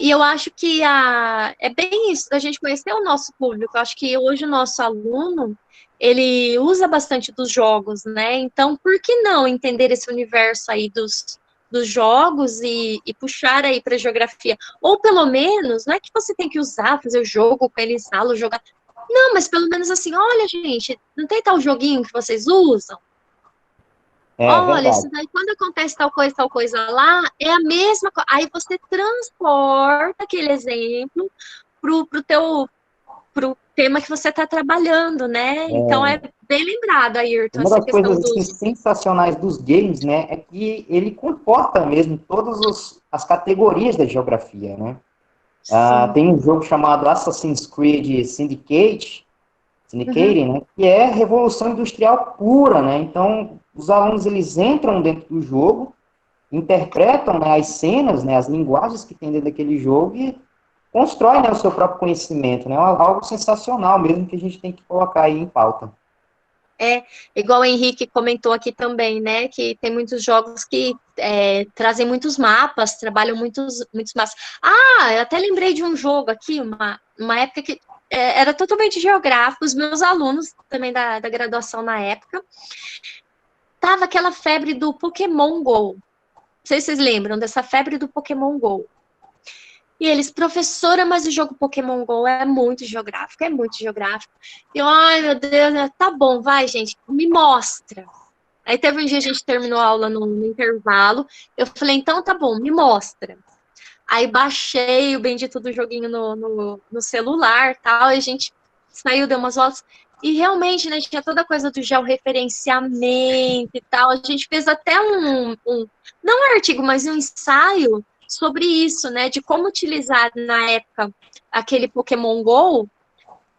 e eu acho que é bem isso, da gente conhecer o nosso público. Eu acho que hoje o nosso aluno, ele usa bastante dos jogos, né? Então, por que não entender esse universo aí dos jogos e puxar aí para geografia? Ou pelo menos, não é que você tem que usar, fazer o jogo com ele em sala, jogar. Não, mas pelo menos assim, olha, gente, não tem tal joguinho que vocês usam? É Olha, verdade. isso daí, quando acontece tal coisa lá, é a mesma coisa. Aí você transporta aquele exemplo pro tema que você está trabalhando, né? Então é bem lembrado, Ayrton, Uma essa das questão coisas assim, dos. sensacionais dos games, né, é que ele comporta mesmo as categorias da geografia, né? Sim. Tem um jogo chamado Assassin's Creed Uhum. Syndicate, né, que é revolução industrial pura, né? Então, os alunos eles entram dentro do jogo, interpretam, né, as cenas, né, as linguagens que tem dentro daquele jogo e constroem, né, o seu próprio conhecimento, né? Algo sensacional mesmo que a gente tem que colocar aí em pauta. Igual o Henrique comentou aqui também, né? Que tem muitos jogos que trazem muitos mapas, trabalham muitos mapas. Ah, eu até lembrei de um jogo aqui, uma época que era totalmente geográfico, os meus alunos também da graduação na época, tava aquela febre do Pokémon Go. Não sei se vocês lembram dessa febre do Pokémon Go. E eles, professora, mas o jogo Pokémon Go é muito geográfico, é muito geográfico. E eu, ai meu Deus, tá bom, vai, gente, me mostra. Aí teve um dia a gente terminou a aula no intervalo. Eu falei, então tá bom, me mostra. Aí baixei o bendito do joguinho no celular tal, e a gente saiu, deu umas voltas. E realmente, né, tinha toda a coisa do georreferenciamento e tal. A gente fez até não um artigo, mas um ensaio sobre isso, né, de como utilizar na época aquele Pokémon Go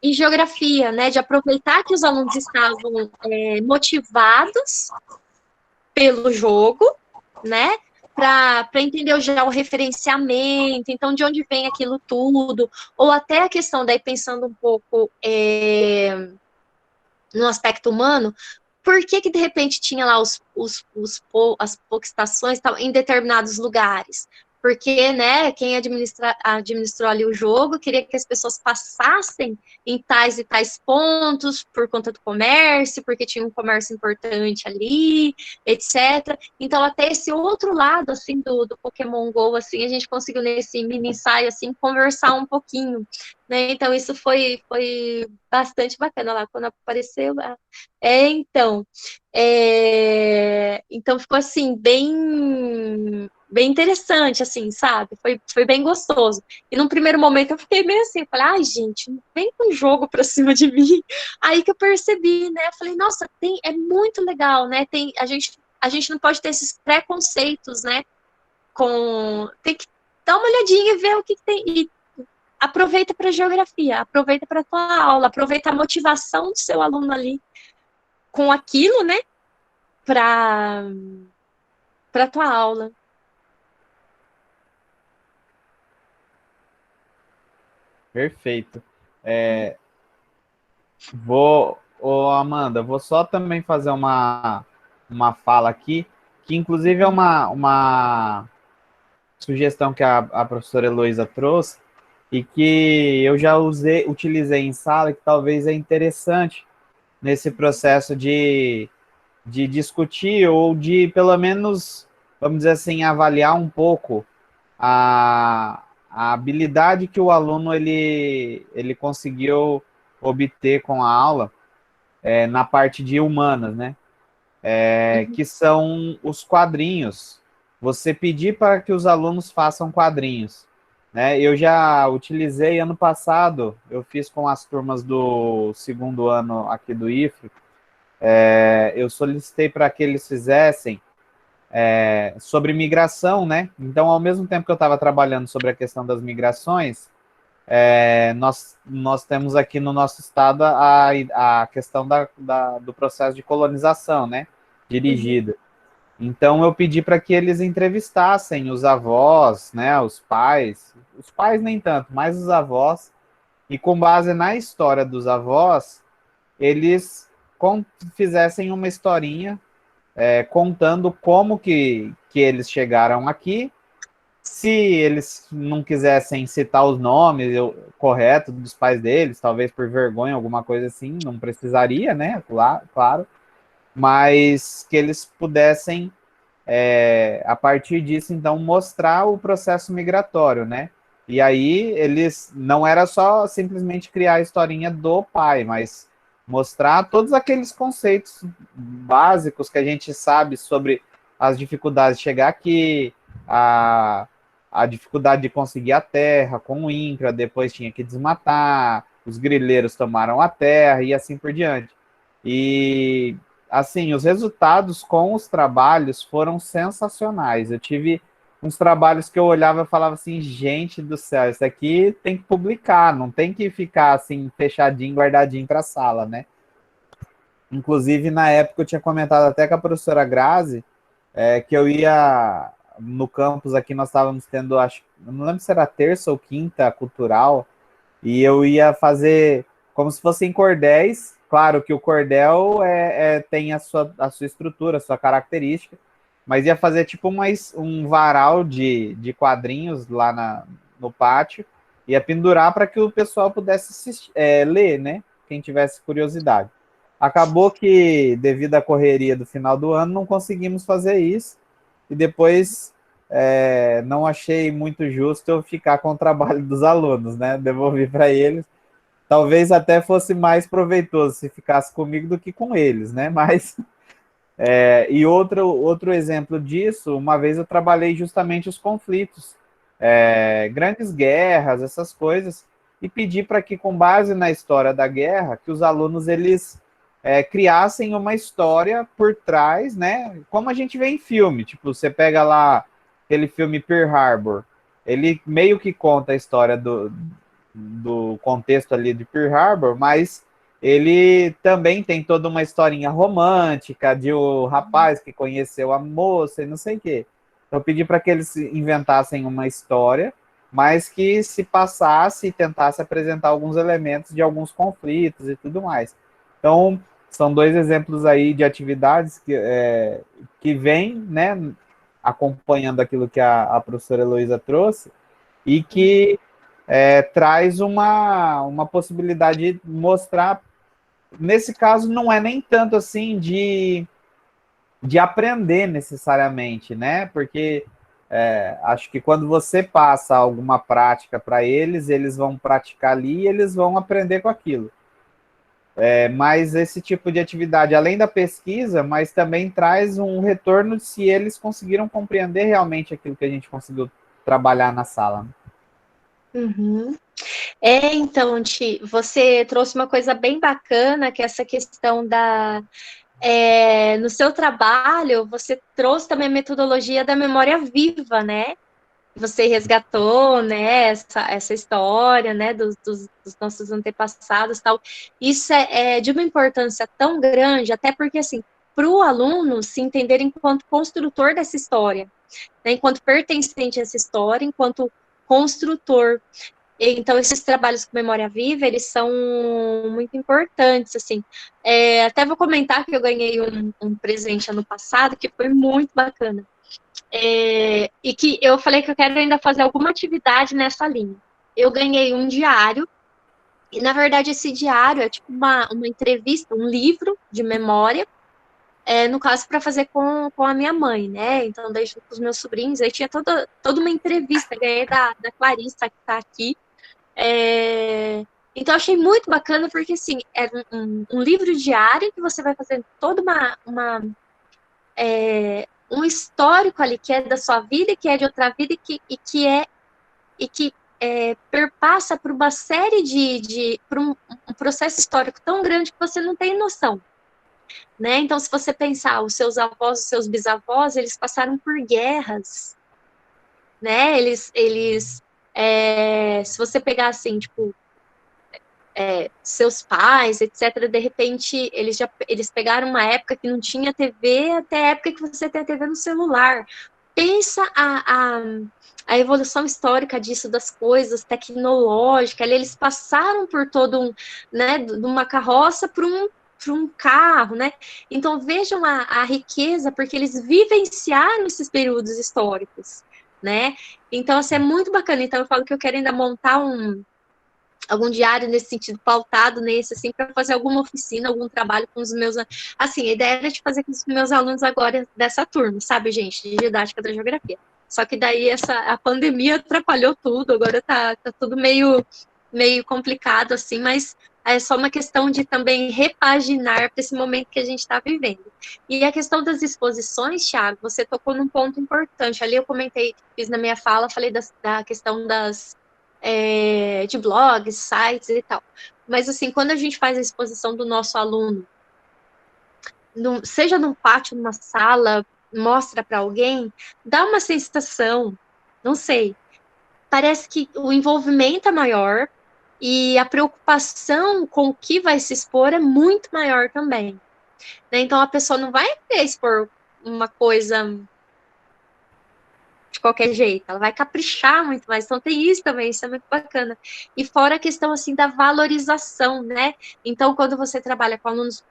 em geografia, né, de aproveitar que os alunos estavam motivados pelo jogo, né? Para entender já o referenciamento, então de onde vem aquilo tudo, ou até a questão, daí pensando um pouco no aspecto humano, por que de repente tinha lá as pouquistações em determinados lugares? Porque, né, quem administrou ali o jogo queria que as pessoas passassem em tais e tais pontos por conta do comércio, porque tinha um comércio importante ali, etc. Então, até esse outro lado, assim, do Pokémon GO, assim, a gente conseguiu nesse mini ensaio, assim, conversar um pouquinho, né? Então, isso foi bastante bacana lá, quando apareceu. Então, então ficou assim, bem interessante, assim, sabe? Foi bem gostoso. E num primeiro momento eu fiquei meio assim, falei, ai, gente, não vem com jogo pra cima de mim. Aí que eu percebi, né? Falei, nossa, é muito legal, né? A gente não pode ter esses preconceitos, né? Tem que dar uma olhadinha e ver o que tem. E aproveita para geografia, aproveita para tua aula, aproveita a motivação do seu aluno ali com aquilo, né? Para tua aula. Perfeito. Ô Amanda, vou só também fazer uma fala aqui, que inclusive é uma sugestão que a professora Heloísa trouxe e que eu já utilizei em sala, que talvez é interessante, nesse processo de discutir ou de, pelo menos, vamos dizer assim, avaliar um pouco a habilidade que o aluno ele conseguiu obter com a aula na parte de humanas, né? Que são os quadrinhos. Você pedir para que os alunos façam quadrinhos, né? Eu já utilizei ano passado, eu fiz com as turmas do segundo ano aqui do IFRE, eu solicitei para que eles fizessem sobre migração, né? Então, ao mesmo tempo que eu estava trabalhando sobre a questão das migrações, nós temos aqui no nosso estado a questão do processo de colonização, né? Dirigida. Então, eu pedi para que eles entrevistassem os avós, né? Os pais nem tanto, mas os avós, e com base na história dos avós, eles fizessem uma historinha contando como que eles chegaram aqui. Se eles não quisessem citar os nomes corretos dos pais deles, talvez por vergonha, alguma coisa assim, não precisaria, né? Claro, mas que eles pudessem, a partir disso, então, mostrar o processo migratório, né? E aí eles não era só simplesmente criar a historinha do pai, mas mostrar todos aqueles conceitos básicos que a gente sabe sobre as dificuldades de chegar aqui, a dificuldade de conseguir a terra com o INCRA, depois tinha que desmatar, os grileiros tomaram a terra e assim por diante. E, assim, os resultados com os trabalhos foram sensacionais. Eu tive uns trabalhos que eu olhava e falava assim, gente do céu, isso aqui tem que publicar, não tem que ficar assim, fechadinho, guardadinho para a sala, né? Inclusive, na época, eu tinha comentado até com a professora Grazi, que eu ia no campus aqui, nós estávamos tendo, acho, não lembro se era terça ou quinta cultural, e eu ia fazer como se fossem cordéis. Claro que o cordel tem a sua estrutura, a sua característica, mas ia fazer tipo um varal de quadrinhos lá no pátio, ia pendurar para que o pessoal pudesse ler, né? Quem tivesse curiosidade. Acabou que, devido à correria do final do ano, não conseguimos fazer isso, e depois não achei muito justo eu ficar com o trabalho dos alunos, né? Devolvi para eles. Talvez até fosse mais proveitoso se ficasse comigo do que com eles, né? Mas e outro exemplo disso, uma vez eu trabalhei justamente os conflitos, grandes guerras, essas coisas, e pedi para que, com base na história da guerra, que os alunos eles criassem uma história por trás, né? Como a gente vê em filme, tipo, você pega lá aquele filme Pearl Harbor, ele meio que conta a história do contexto ali de Pearl Harbor, mas ele também tem toda uma historinha romântica de o rapaz que conheceu a moça e não sei o quê. Então, eu pedi para que eles inventassem uma história, mas que se passasse e tentasse apresentar alguns elementos de alguns conflitos e tudo mais. Então, são dois exemplos aí de atividades que vêm, né, acompanhando aquilo que a professora Heloísa trouxe, e que traz uma possibilidade de mostrar. Nesse caso, não é nem tanto assim de aprender necessariamente, né? Porque acho que quando você passa alguma prática para eles, eles vão praticar ali e eles vão aprender com aquilo. Mas esse tipo de atividade, além da pesquisa, mas também traz um retorno de se eles conseguiram compreender realmente aquilo que a gente conseguiu trabalhar na sala. Uhum. Então, Ti, você trouxe uma coisa bem bacana, que é essa questão no seu trabalho, você trouxe também a metodologia da memória viva, né? Você resgatou, né, essa história, né, dos nossos antepassados, tal. Isso é de uma importância tão grande, até porque, assim, para o aluno se entender enquanto construtor dessa história, né, enquanto pertencente a essa história, enquanto construtor. Então, esses trabalhos com memória viva, eles são muito importantes, assim. Até vou comentar que eu ganhei um presente ano passado, que foi muito bacana. E que eu falei que eu quero ainda fazer alguma atividade nessa linha. Eu ganhei um diário E, na verdade, esse diário é tipo uma entrevista, um livro de memória, no caso, para fazer com a minha mãe, né? Então, daí junto com os meus sobrinhos, aí tinha toda uma entrevista, ganhei da Clarissa, que está aqui. Então, eu achei muito bacana, porque, assim, é um livro diário que você vai fazendo toda um histórico ali, que é da sua vida, que é de outra vida, e que perpassa por uma série por um processo histórico tão grande que você não tem noção, né? Então, se você pensar, os seus avós, os seus bisavós, eles passaram por guerras, né? Se você pegar assim, tipo, seus pais, etc., de repente, eles pegaram uma época que não tinha TV, até a época que você tem a TV no celular. Pensa a evolução histórica disso, das coisas, tecnológica, ali eles passaram por todo né, de uma carroça para um carro, né? Então, vejam a riqueza, porque eles vivenciaram esses períodos históricos, né? Então, assim, é muito bacana. Então, eu falo que eu quero ainda montar algum diário nesse sentido, pautado nesse, assim, para fazer alguma oficina, algum trabalho com os meus. Assim, a ideia era de fazer com os meus alunos agora dessa turma, sabe, gente, de didática da geografia. Só que daí a pandemia atrapalhou tudo, agora tá tudo meio complicado, assim, mas é só uma questão de também repaginar para esse momento que a gente está vivendo. E a questão das exposições, Thiago, você tocou num ponto importante. Ali eu comentei, fiz na minha fala, falei da questão de blogs, sites e tal. Mas, assim, quando a gente faz a exposição do nosso aluno, seja num pátio, numa sala, mostra para alguém, dá uma sensação, não sei, parece que o envolvimento é maior e a preocupação com o que vai se expor é muito maior também, né? Então, a pessoa não vai querer expor uma coisa de qualquer jeito, ela vai caprichar muito mais. Então tem isso também, isso é muito bacana. E fora a questão assim da valorização, né? Então, quando você trabalha com alunos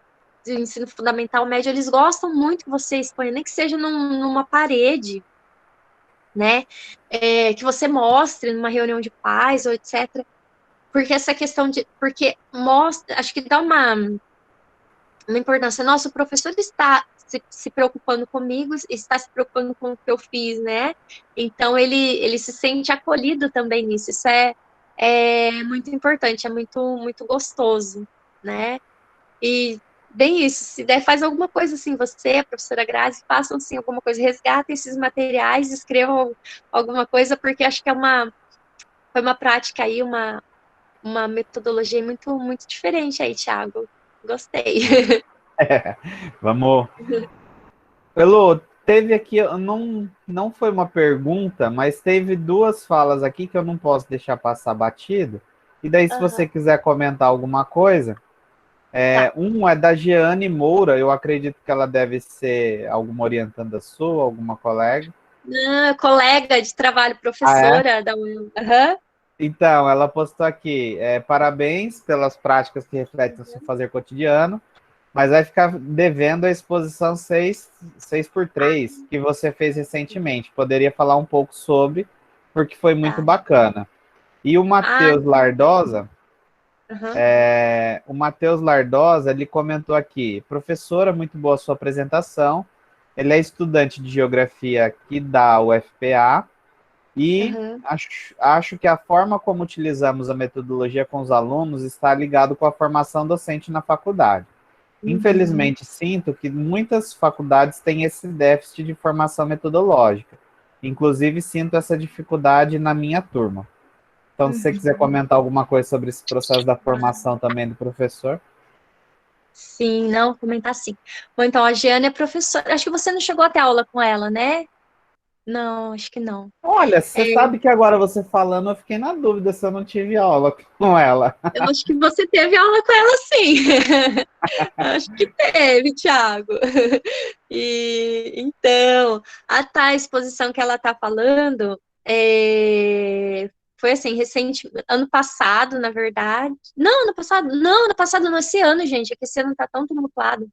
de ensino fundamental médio, eles gostam muito que você exponha, nem que seja numa parede, né? Que você mostre numa reunião de pais ou etc. Porque essa questão porque mostra, acho que dá uma importância. Nossa, o professor está se preocupando comigo, está se preocupando com o que eu fiz, né? Então, ele se sente acolhido também nisso. Isso é muito importante, é muito, muito gostoso, né? E, bem isso, se der, faz alguma coisa assim, você, a professora Grazi, façam assim, alguma coisa, resgatem esses materiais, escrevam alguma coisa, porque acho que foi uma prática aí, uma metodologia muito, muito diferente aí, Thiago. Gostei. Vamos. Elô, teve aqui, não foi uma pergunta, mas teve duas falas aqui que eu não posso deixar passar batido. E daí, se você Aham. quiser comentar alguma coisa, Tá. um é da Jeane Moura, eu acredito que ela deve ser alguma orientanda sua, alguma colega. Não, colega de trabalho, Ah, é? professora da UEL. Aham. Então, ela postou aqui, parabéns pelas práticas que refletem o seu fazer cotidiano, mas vai ficar devendo a exposição 6x3 que você fez recentemente. Poderia falar um pouco sobre, porque foi muito Tá. bacana. E Ah, aham. O Matheus Lardosa, ele comentou aqui, professora, muito boa a sua apresentação. Ele é estudante de geografia aqui da UFPA e Aham. acho que a forma como utilizamos a metodologia com os alunos está ligado com a formação docente na faculdade. Uhum. Infelizmente, sinto que muitas faculdades têm esse déficit de formação metodológica. Inclusive, sinto essa dificuldade na minha turma. Então, se você quiser Uhum. comentar alguma coisa sobre esse processo da formação também do professor. Sim, não, vou comentar sim. Bom, então, a Jeane é professora. Acho que você não chegou a ter aula com ela, né? Não, acho que não. Olha, É, você sabe que agora você falando, eu fiquei na dúvida se eu não tive aula com ela. eu acho que você teve aula com ela, sim. Acho que teve, Thiago. E então, a exposição que ela está falando foi assim, recente, ano passado, na verdade. Não, ano passado, não, esse ano, gente, é que esse ano tá tão tumultuado.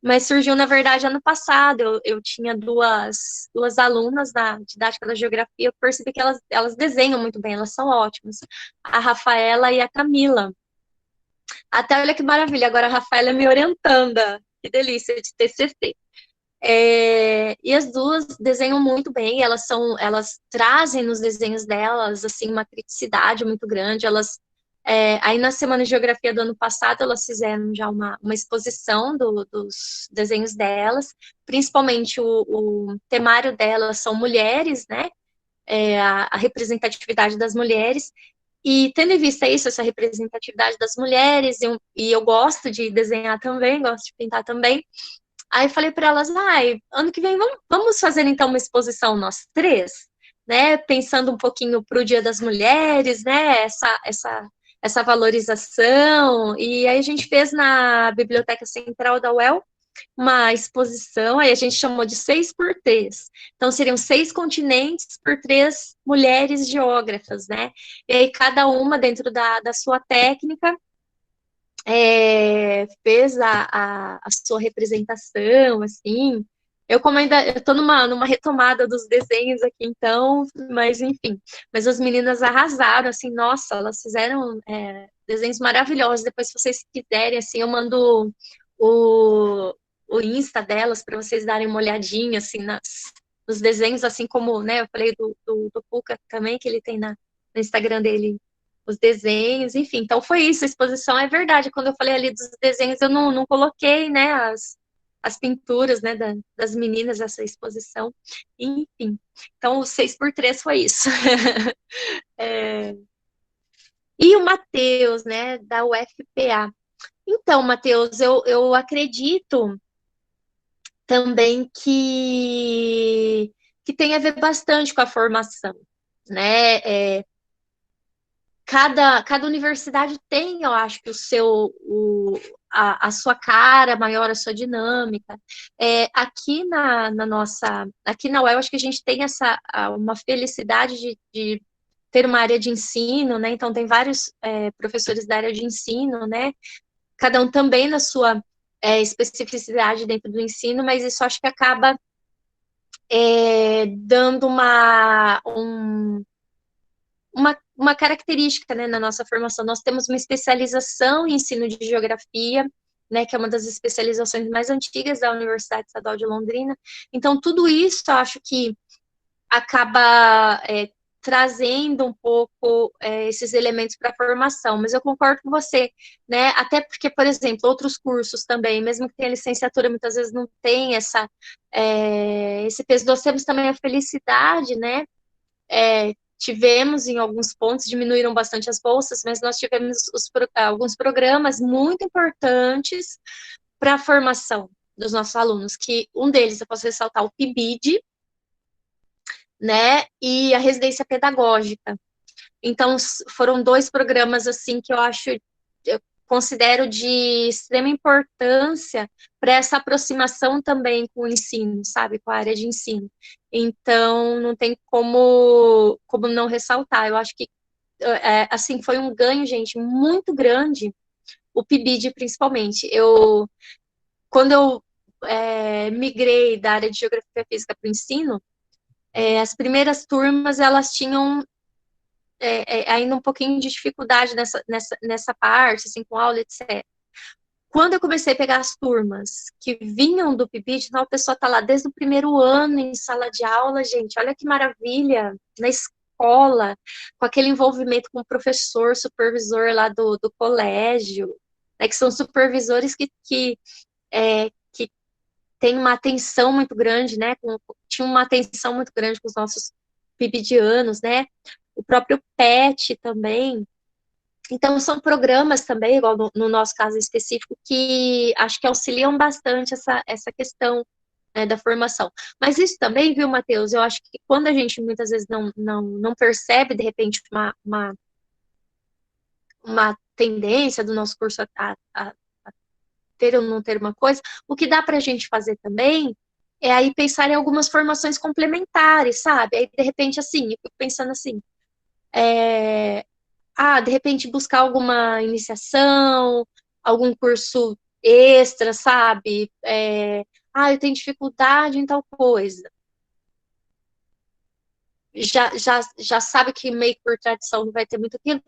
Mas surgiu, na verdade, ano passado. Eu tinha duas alunas da didática da geografia, eu percebi que elas desenham muito bem, elas são ótimas. A Rafaela e a Camila. Até olha que maravilha, agora a Rafaela me orientando, que delícia de TCC. E as duas desenham muito bem, elas trazem nos desenhos delas, assim, uma criticidade muito grande, aí na Semana de Geografia do ano passado, elas fizeram já uma exposição dos desenhos delas, principalmente o temário delas são mulheres, né, a representatividade das mulheres, e tendo em vista isso, essa representatividade das mulheres, e eu gosto de desenhar também, gosto de pintar também, aí falei para elas, ano que vem vamos fazer então uma exposição nós três, né? Pensando um pouquinho para o Dia das Mulheres, né? Essa valorização. E aí a gente fez na Biblioteca Central da UEL uma exposição, aí a gente chamou de 6x3. Então seriam 6 continentes por 3 mulheres geógrafas, né? E aí cada uma dentro da sua técnica fez a sua representação, assim. Eu como ainda eu tô numa retomada dos desenhos aqui, então, mas enfim. Mas as meninas arrasaram, assim, nossa, elas fizeram desenhos maravilhosos. Depois, se vocês quiserem, assim, eu mando o, o Insta delas para vocês darem uma olhadinha, assim, nos desenhos, assim como, né, eu falei do Puka também, que ele tem no Instagram dele os desenhos, enfim. Então foi isso, a exposição é verdade. Quando eu falei ali dos desenhos, eu não coloquei, né, as pinturas, né, das meninas, essa exposição. Enfim, então o 6x3 foi isso. E o Matheus, né, da UFPA. Então, Matheus, eu acredito também que tem a ver bastante com a formação, né? Cada universidade tem, eu acho, que a sua cara maior, a sua dinâmica. Aqui aqui na UEL, acho que a gente tem uma felicidade de ter uma área de ensino, né? Então tem vários professores da área de ensino, né? Cada um também na sua especificidade dentro do ensino, mas isso acho que acaba dando uma característica, né, na nossa formação. Nós temos uma especialização em ensino de geografia, né, que é uma das especializações mais antigas da Universidade Estadual de Londrina. Então, tudo isso, eu acho que acaba trazendo um pouco esses elementos para a formação, mas eu concordo com você, né, até porque, por exemplo, outros cursos também, mesmo que tenha licenciatura, muitas vezes não tem esse peso. Nós temos também a felicidade, né, tivemos em alguns pontos, diminuíram bastante as bolsas, mas nós tivemos alguns programas muito importantes para a formação dos nossos alunos, que um deles, eu posso ressaltar, o PIBID, né, e a residência pedagógica. Então, foram 2 programas, assim, que eu considero de extrema importância para essa aproximação também com o ensino, sabe, com a área de ensino. Então, não tem como não ressaltar. Eu acho que, assim, foi um ganho, gente, muito grande, o PIBID, principalmente. Quando eu migrei da área de Geografia Física para o ensino, as primeiras turmas, elas tinham ainda um pouquinho de dificuldade nessa parte, assim, com aula, etc. Quando eu comecei a pegar as turmas que vinham do PIBID, então a pessoa está lá desde o primeiro ano em sala de aula, gente, olha que maravilha, na escola, com aquele envolvimento com o professor, supervisor lá do colégio, né, que são supervisores que têm uma atenção muito grande, né, tinham uma atenção muito grande com os nossos PIBIdianos, né, o próprio PET também. Então, são programas também, igual no nosso caso específico, que acho que auxiliam bastante essa questão, né, da formação. Mas isso também, viu, Matheus, eu acho que quando a gente muitas vezes não percebe, de repente, uma tendência do nosso curso a ter ou não ter uma coisa, o que dá para a gente fazer também é aí pensar em algumas formações complementares, sabe? Aí, de repente, assim, eu fico pensando assim, de repente buscar alguma iniciação, algum curso extra, sabe? Eu tenho dificuldade em tal coisa. Já sabe que meio que por tradição não vai ter muito aquilo.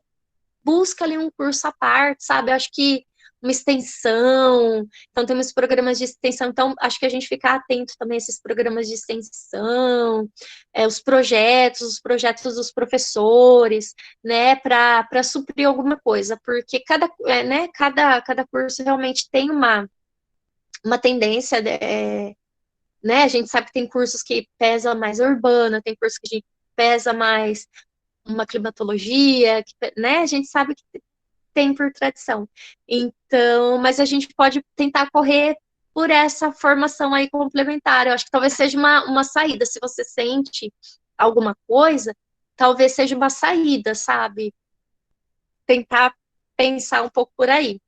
busca ali um curso à parte, sabe? Eu acho que uma extensão, então temos programas de extensão, então acho que a gente ficar atento também a esses programas de extensão, os projetos dos professores, né, para suprir alguma coisa, porque cada curso realmente tem uma tendência, né, a gente sabe que tem cursos que pesa mais urbana, tem cursos que a gente pesa mais uma climatologia, né, a gente sabe que tem por tradição. Então, mas a gente pode tentar correr por essa formação aí complementar. Eu acho que talvez seja uma saída. Se você sente alguma coisa, talvez seja uma saída, sabe? Tentar pensar um pouco por aí.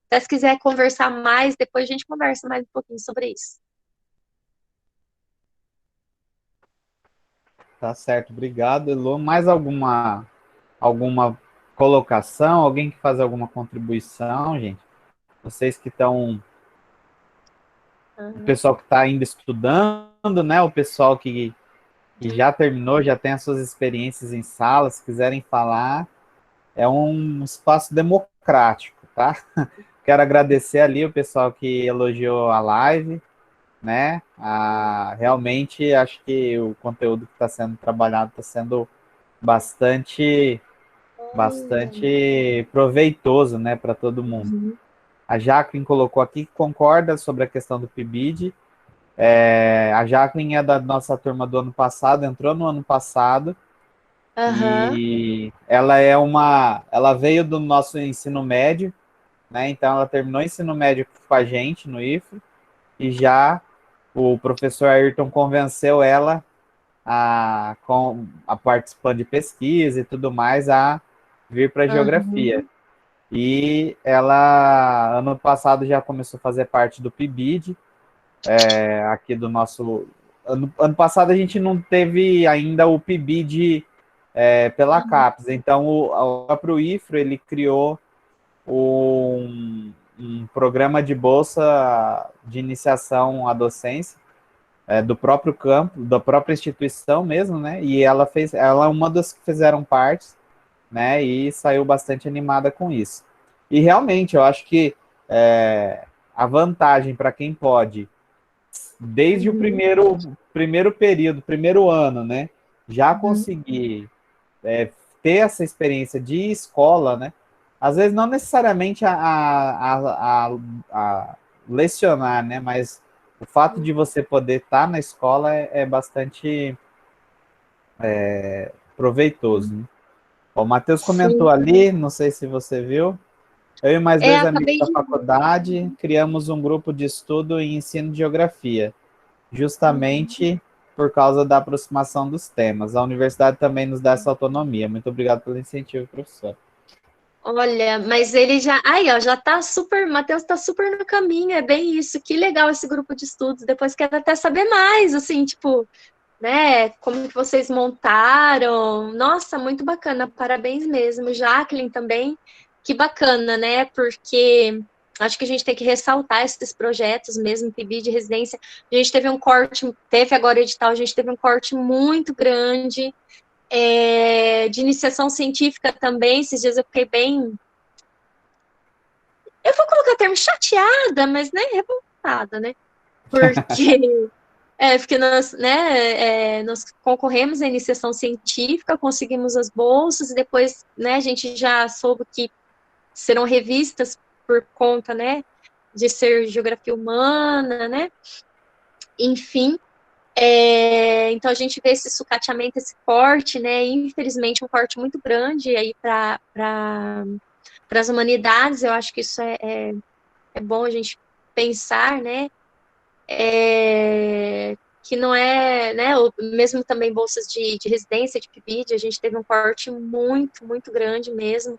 Até se quiser conversar mais, depois a gente conversa mais um pouquinho sobre isso. Tá certo, obrigado, Elô. Mais alguma colocação? Alguém que faz alguma contribuição, gente? Vocês que estão, o pessoal que está ainda estudando, né? O pessoal que já terminou, já tem as suas experiências em sala, se quiserem falar, é um espaço democrático, tá? Quero agradecer ali o pessoal que elogiou a live, né? Realmente acho que o conteúdo que está sendo trabalhado está sendo bastante proveitoso, né, para todo mundo. Uhum. A Jacqueline colocou aqui que concorda sobre a questão do PIBID. A Jacqueline é da nossa turma do ano passado, entrou no ano passado, Uhum. e ela veio do nosso ensino médio, né? Então ela terminou o ensino médio com a gente no IFRO, e já o professor Ayrton convenceu ela a participar de pesquisa e tudo mais, a vir para a geografia. Uhum. E ela, ano passado, já começou a fazer parte do PIBID, aqui do nosso... Ano passado a gente não teve ainda o PIBID pela CAPES, então o próprio IFRO, ele criou um programa de bolsa de iniciação à docência, do próprio campo, da própria instituição mesmo, né? E ela é uma das que fizeram parte, né? E saiu bastante animada com isso. E realmente, eu acho que a vantagem para quem pode, desde o primeiro período, primeiro ano, né? Já conseguir ter essa experiência de escola, né? Às vezes não necessariamente a lecionar, né? Mas o fato de você poder estar na escola é bastante proveitoso, né? O Matheus comentou Sim. ali, não sei se você viu, eu e mais dois amigos Acabei da de ver. faculdade criamos um grupo de estudo em ensino de geografia, justamente por causa da aproximação dos temas. A universidade também nos dá essa autonomia. Muito obrigado pelo incentivo, professor. Olha, mas ele já. Aí, ó, já tá super. Matheus tá super no caminho, é bem isso. Que legal esse grupo de estudos. Depois quero até saber mais, assim, tipo, né? Como que vocês montaram? Nossa, muito bacana, parabéns mesmo. Jacqueline também, que bacana, né? Porque acho que a gente tem que ressaltar esses projetos mesmo, PIBID de residência. A gente teve um corte, teve agora o edital, a gente teve um corte muito grande. De iniciação científica também, esses dias eu fiquei bem. Eu vou colocar o termo chateada, mas nem revoltada, né? Porque. Porque nós, né, nós concorremos à iniciação científica, conseguimos as bolsas, e depois, né, a gente já soube que serão revistas por conta, né, de ser geografia humana, né, enfim. Então a gente vê esse sucateamento, esse corte, né, infelizmente um corte muito grande aí para as humanidades. Eu acho que isso é bom a gente pensar, né, que não é, né, mesmo também bolsas de residência, de PIBID, a gente teve um corte muito, muito grande mesmo,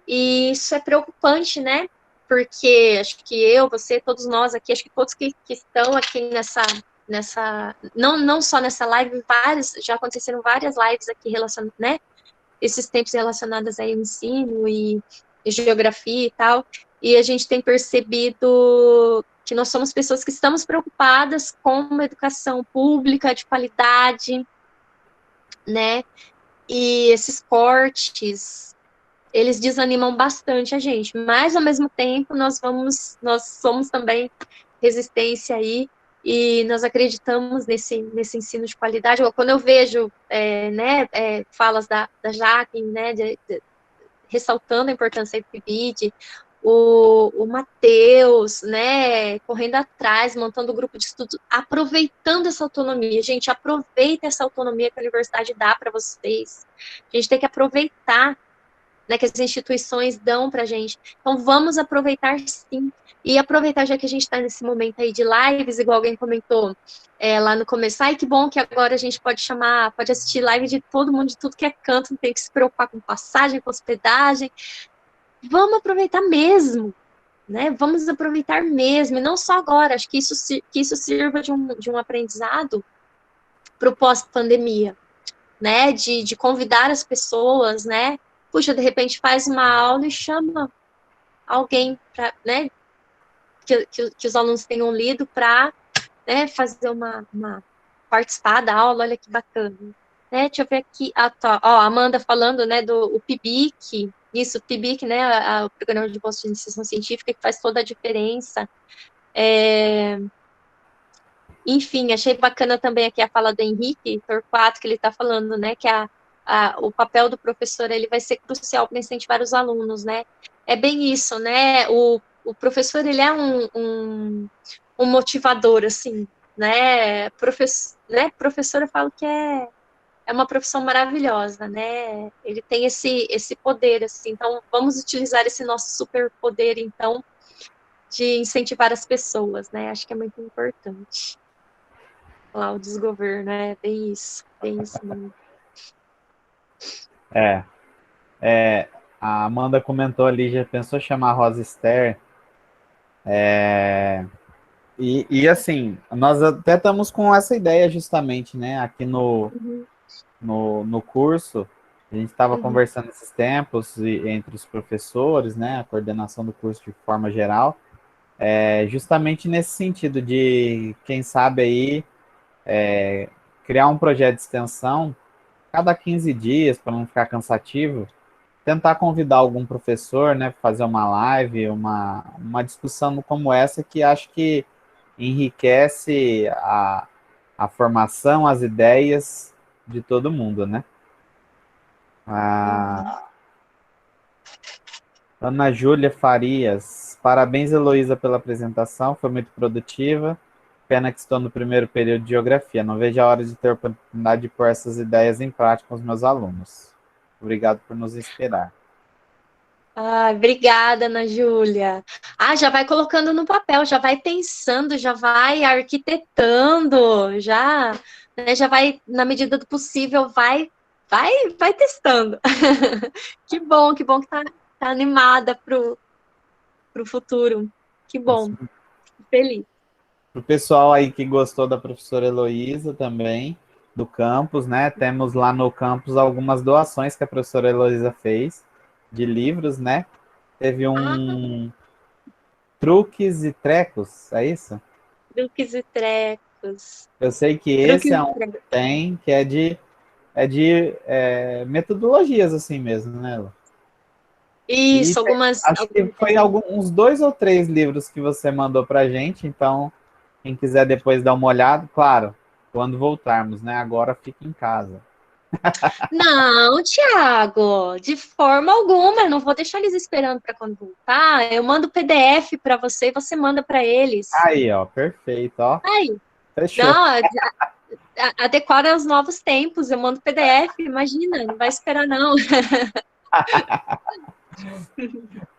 e isso é preocupante, né, porque acho que eu, você, todos nós aqui, acho que todos que estão aqui não só nessa live, já aconteceram várias lives aqui relacionadas, né, esses tempos relacionados ao ensino e geografia e tal, e a gente tem percebido que nós somos pessoas que estamos preocupadas com uma educação pública de qualidade, né, e esses cortes eles desanimam bastante a gente, mas ao mesmo tempo nós somos também resistência aí, e nós acreditamos nesse ensino de qualidade. Quando eu vejo falas da Jaque, né, ressaltando a importância do PIBID, o Matheus, né, correndo atrás, montando o grupo de estudo, aproveitando essa autonomia. Gente, aproveita essa autonomia que a universidade dá para vocês. A gente tem que aproveitar, né, que as instituições dão para a gente. Então, vamos aproveitar sim. E aproveitar, já que a gente está nesse momento aí de lives, igual alguém comentou lá no começo. Ai, que bom que agora a gente pode assistir live de todo mundo, de tudo que é canto, não tem que se preocupar com passagem, com hospedagem. Vamos aproveitar mesmo, né? Vamos aproveitar mesmo, e não só agora. Acho que isso sirva de um aprendizado para o pós-pandemia, né? De convidar as pessoas, né? Puxa, de repente faz uma aula e chama alguém para, né? Que os alunos tenham lido para, né, fazer participar da aula. Olha que bacana. Né, deixa eu ver aqui. Tá. A Amanda falando, né, do PIBIC. Isso, o PIBIC, né, o Programa de Bolsa de Iniciação Científica, que faz toda a diferença. Enfim, achei bacana também aqui a fala do Henrique Torquato, que ele está falando, né, que o papel do professor ele vai ser crucial para incentivar os alunos, né? É bem isso, né? O professor ele é um motivador, assim, né? Professor eu falo que é uma profissão maravilhosa, né? Ele tem esse poder, assim. Então, vamos utilizar esse nosso superpoder, então, de incentivar as pessoas, né? Acho que é muito importante. Lá o desgoverno, é bem isso mesmo. A Amanda comentou ali, já pensou chamar a Rosa Esther? E assim, nós até estamos com essa ideia justamente, né? Aqui no curso, a gente estava conversando esses tempos entre os professores, né? A coordenação do curso de forma geral, justamente nesse sentido de, quem sabe aí, criar um projeto de extensão cada 15 dias, para não ficar cansativo, tentar convidar algum professor, né, fazer uma live, uma discussão como essa, que acho que enriquece a formação, as ideias de todo mundo, né? A Ana Júlia Farias, parabéns, Heloísa, pela apresentação, foi muito produtiva. Pena que estou no primeiro período de geografia. Não vejo a hora de ter a oportunidade de pôr essas ideias em prática com os meus alunos. Obrigado por nos inspirar. Obrigada, Ana Júlia. Já vai colocando no papel, já vai pensando, já vai arquitetando, já vai, na medida do possível, vai testando. Que bom que tá animada pro futuro. Que bom. Feliz. Para o pessoal aí que gostou da professora Heloísa também, do campus, né? Temos lá no campus algumas doações que a professora Heloísa fez de livros, né? Teve Truques e Trecos, é isso? Truques e Trecos. Eu sei que esse é um que tem, que é de metodologias assim mesmo, né, Ela? Isso, algumas... Acho que foi uns 2 ou 3 livros que você mandou pra gente, então quem quiser depois dar uma olhada, claro, quando voltarmos, né? Agora fica em casa. Não, Thiago, de forma alguma, eu não vou deixar eles esperando para quando voltar. Eu mando o PDF para você e você manda para eles. Aí, ó, perfeito, ó. Aí. Fechou. Não, adequar aos novos tempos, eu mando PDF, imagina, não vai esperar não.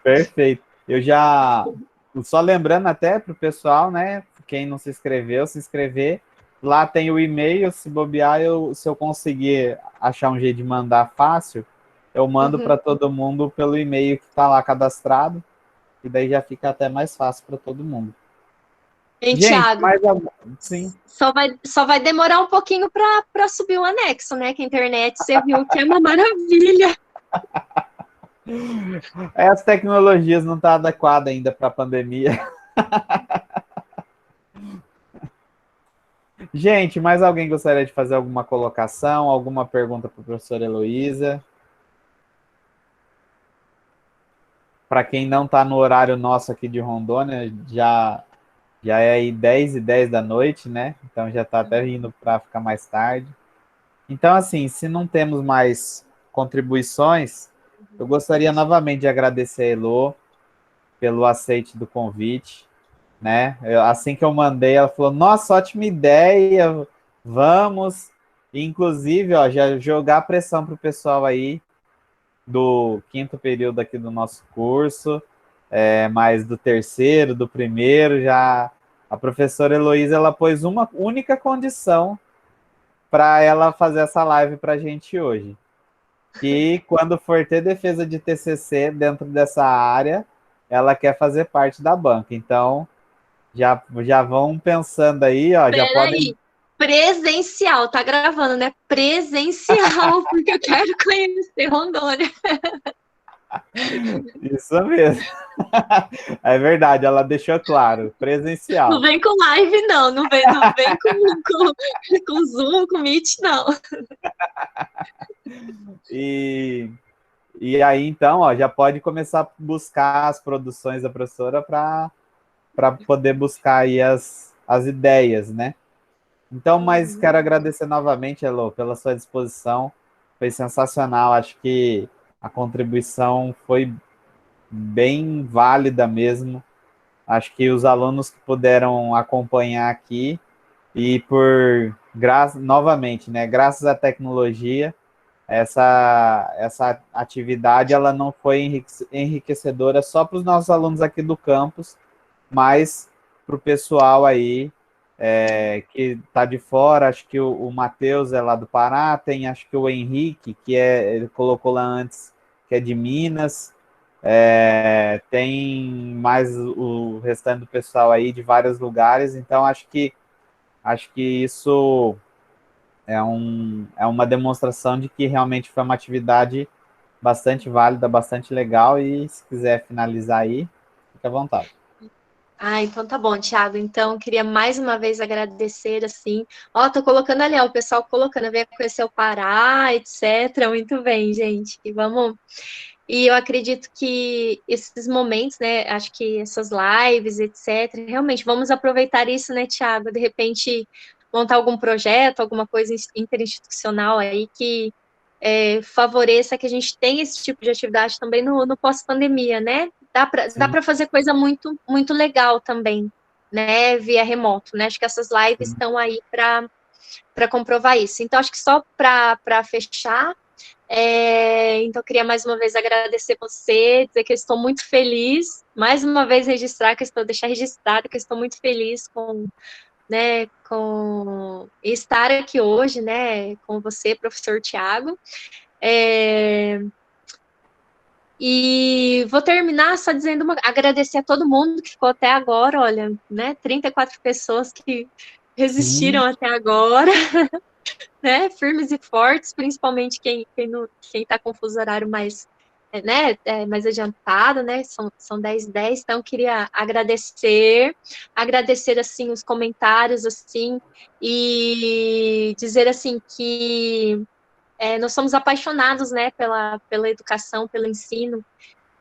Perfeito. Eu já, só lembrando até para o pessoal, né? Quem não se inscreveu, se inscrever. Lá tem o e-mail, se bobear, se eu conseguir achar um jeito de mandar fácil, eu mando para todo mundo pelo e-mail que está lá cadastrado, e daí já fica até mais fácil para todo mundo. Hein, gente, Thiago, sim. Só vai demorar um pouquinho para subir o anexo, né? Que a internet, você viu que é uma maravilha. As tecnologias não estão adequadas ainda para a pandemia. Gente, mais alguém gostaria de fazer alguma colocação, alguma pergunta para a professora Heloísa? para quem não está no horário nosso aqui de Rondônia, já é aí 10h10 da noite, né? Então já está até indo para ficar mais tarde. Então, assim, se não temos mais contribuições, eu gostaria novamente de agradecer a Elô pelo aceite do convite, né? Assim que eu mandei, ela falou, nossa, ótima ideia, vamos. Inclusive, ó, já jogar pressão para o pessoal aí do 5º período aqui do nosso curso, mas do 3º, do 1º, já a professora Heloísa, ela pôs uma única condição para ela fazer essa live para a gente hoje. Que quando for ter defesa de TCC dentro dessa área, ela quer fazer parte da banca. Então, já vão pensando aí, ó, já podem... Presencial, tá gravando, né? Presencial, porque eu quero conhecer Rondônia. Isso mesmo. É verdade, ela deixou claro, presencial. Não vem com live, não. Não vem com Zoom, com Meet, não. E aí, então, ó, já pode começar a buscar as produções da professora para poder buscar aí as ideias, né? Então, mas quero agradecer novamente, Elô, pela sua disposição. Foi sensacional. Acho que a contribuição foi bem válida mesmo. Acho que os alunos que puderam acompanhar aqui e novamente, né, graças à tecnologia, essa atividade ela não foi enriquecedora só para os nossos alunos aqui do campus, mas para o pessoal aí que está de fora. Acho que o Matheus é lá do Pará, tem acho que o Henrique, ele colocou lá antes, que é de Minas, tem mais o restante do pessoal aí de vários lugares. Então acho que isso é uma demonstração de que realmente foi uma atividade bastante válida, bastante legal, e se quiser finalizar aí, fique à vontade. Então tá bom, Thiago. Então, queria mais uma vez agradecer, assim. Ó, tô colocando ali, ó, o pessoal colocando, venha conhecer o Pará, etc. Muito bem, gente. E eu acredito que esses momentos, né, acho que essas lives, etc., realmente vamos aproveitar isso, né, Thiago? De repente, montar algum projeto, alguma coisa interinstitucional aí que favoreça que a gente tenha esse tipo de atividade também no pós-pandemia, né? Dá para fazer coisa muito, muito legal também, né, via remoto, né? Acho que essas lives estão aí para comprovar isso. Então, acho que só para fechar, então, eu queria mais uma vez agradecer você, dizer que eu estou muito feliz, mais uma vez deixar registrado que eu estou muito feliz com estar aqui hoje, né, com você, professor Thiago. E vou terminar só dizendo agradecer a todo mundo que ficou até agora, olha, né, 34 pessoas que resistiram até agora. Né, firmes e fortes, principalmente quem está com o fuso horário mais, mais adiantado, né, são 10h10, então queria agradecer, assim, os comentários, assim, e dizer, assim, que nós somos apaixonados, né, pela educação, pelo ensino,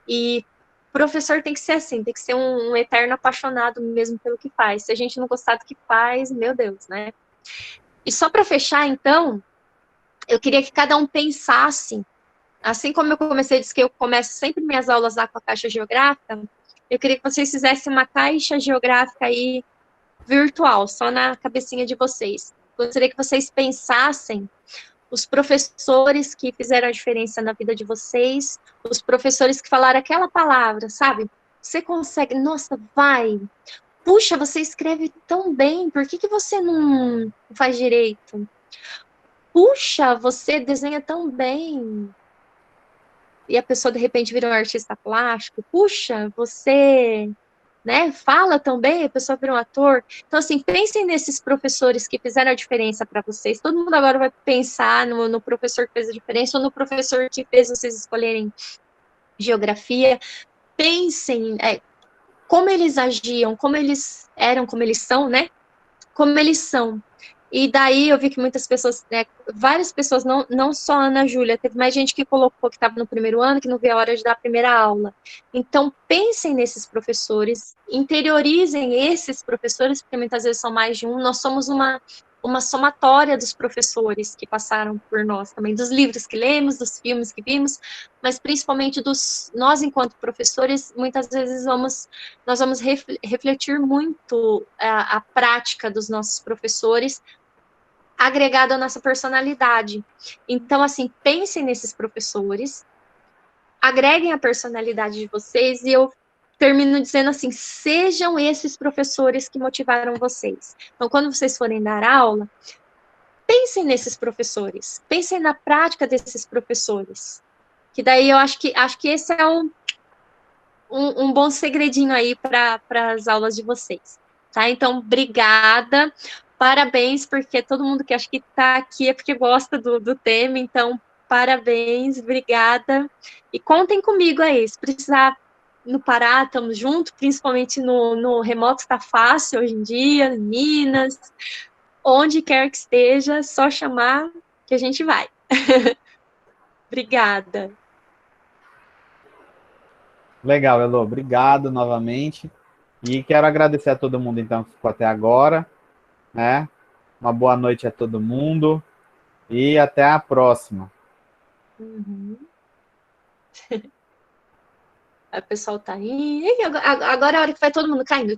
e professor tem que ser assim, tem que ser um eterno apaixonado mesmo pelo que faz. Se a gente não gostar do que faz, meu Deus, né? E só para fechar, então, eu queria que cada um pensasse, assim como eu comecei a dizer que eu começo sempre minhas aulas lá com a caixa geográfica, eu queria que vocês fizessem uma caixa geográfica aí virtual, só na cabecinha de vocês. Gostaria que vocês pensassem os professores que fizeram a diferença na vida de vocês, os professores que falaram aquela palavra, sabe? Você consegue, nossa, vai, puxa, você escreve tão bem, por que você não faz direito? Puxa, você desenha tão bem. E a pessoa, de repente, vira um artista plástico. Puxa, você, né, fala tão bem, a pessoa vira um ator. Então, assim, pensem nesses professores que fizeram a diferença para vocês. Todo mundo agora vai pensar no professor que fez a diferença ou no professor que fez vocês escolherem geografia. Pensem como eles agiam, como eles eram, como eles são, né? Como eles são. E daí eu vi que muitas pessoas, né, várias pessoas, não só a Ana Júlia, teve mais gente que colocou que estava no primeiro ano, que não via a hora de dar a primeira aula. Então, pensem nesses professores, interiorizem esses professores, porque muitas vezes são mais de um. Nós somos uma somatória dos professores que passaram por nós também, dos livros que lemos, dos filmes que vimos, mas principalmente nós, enquanto professores, muitas vezes nós vamos refletir muito a prática dos nossos professores, agregado à nossa personalidade. Então, assim, pensem nesses professores, agreguem a personalidade de vocês, e eu termino dizendo assim, sejam esses professores que motivaram vocês. Então, quando vocês forem dar aula, pensem nesses professores, pensem na prática desses professores, que daí eu acho que esse é um bom segredinho aí para as aulas de vocês, tá? Então, obrigada, parabéns, porque todo mundo que acho que está aqui é porque gosta do tema, então, parabéns, obrigada, e contem comigo aí, se precisar no Pará, estamos juntos, principalmente no remoto está fácil hoje em dia, em Minas, onde quer que esteja, só chamar que a gente vai. Obrigada. Legal, Elô. Obrigado novamente. E quero agradecer a todo mundo, então, que ficou até agora, né? Uma boa noite a todo mundo e até a próxima. Uhum. Aí o pessoal tá aí. Agora é a hora que vai todo mundo caindo.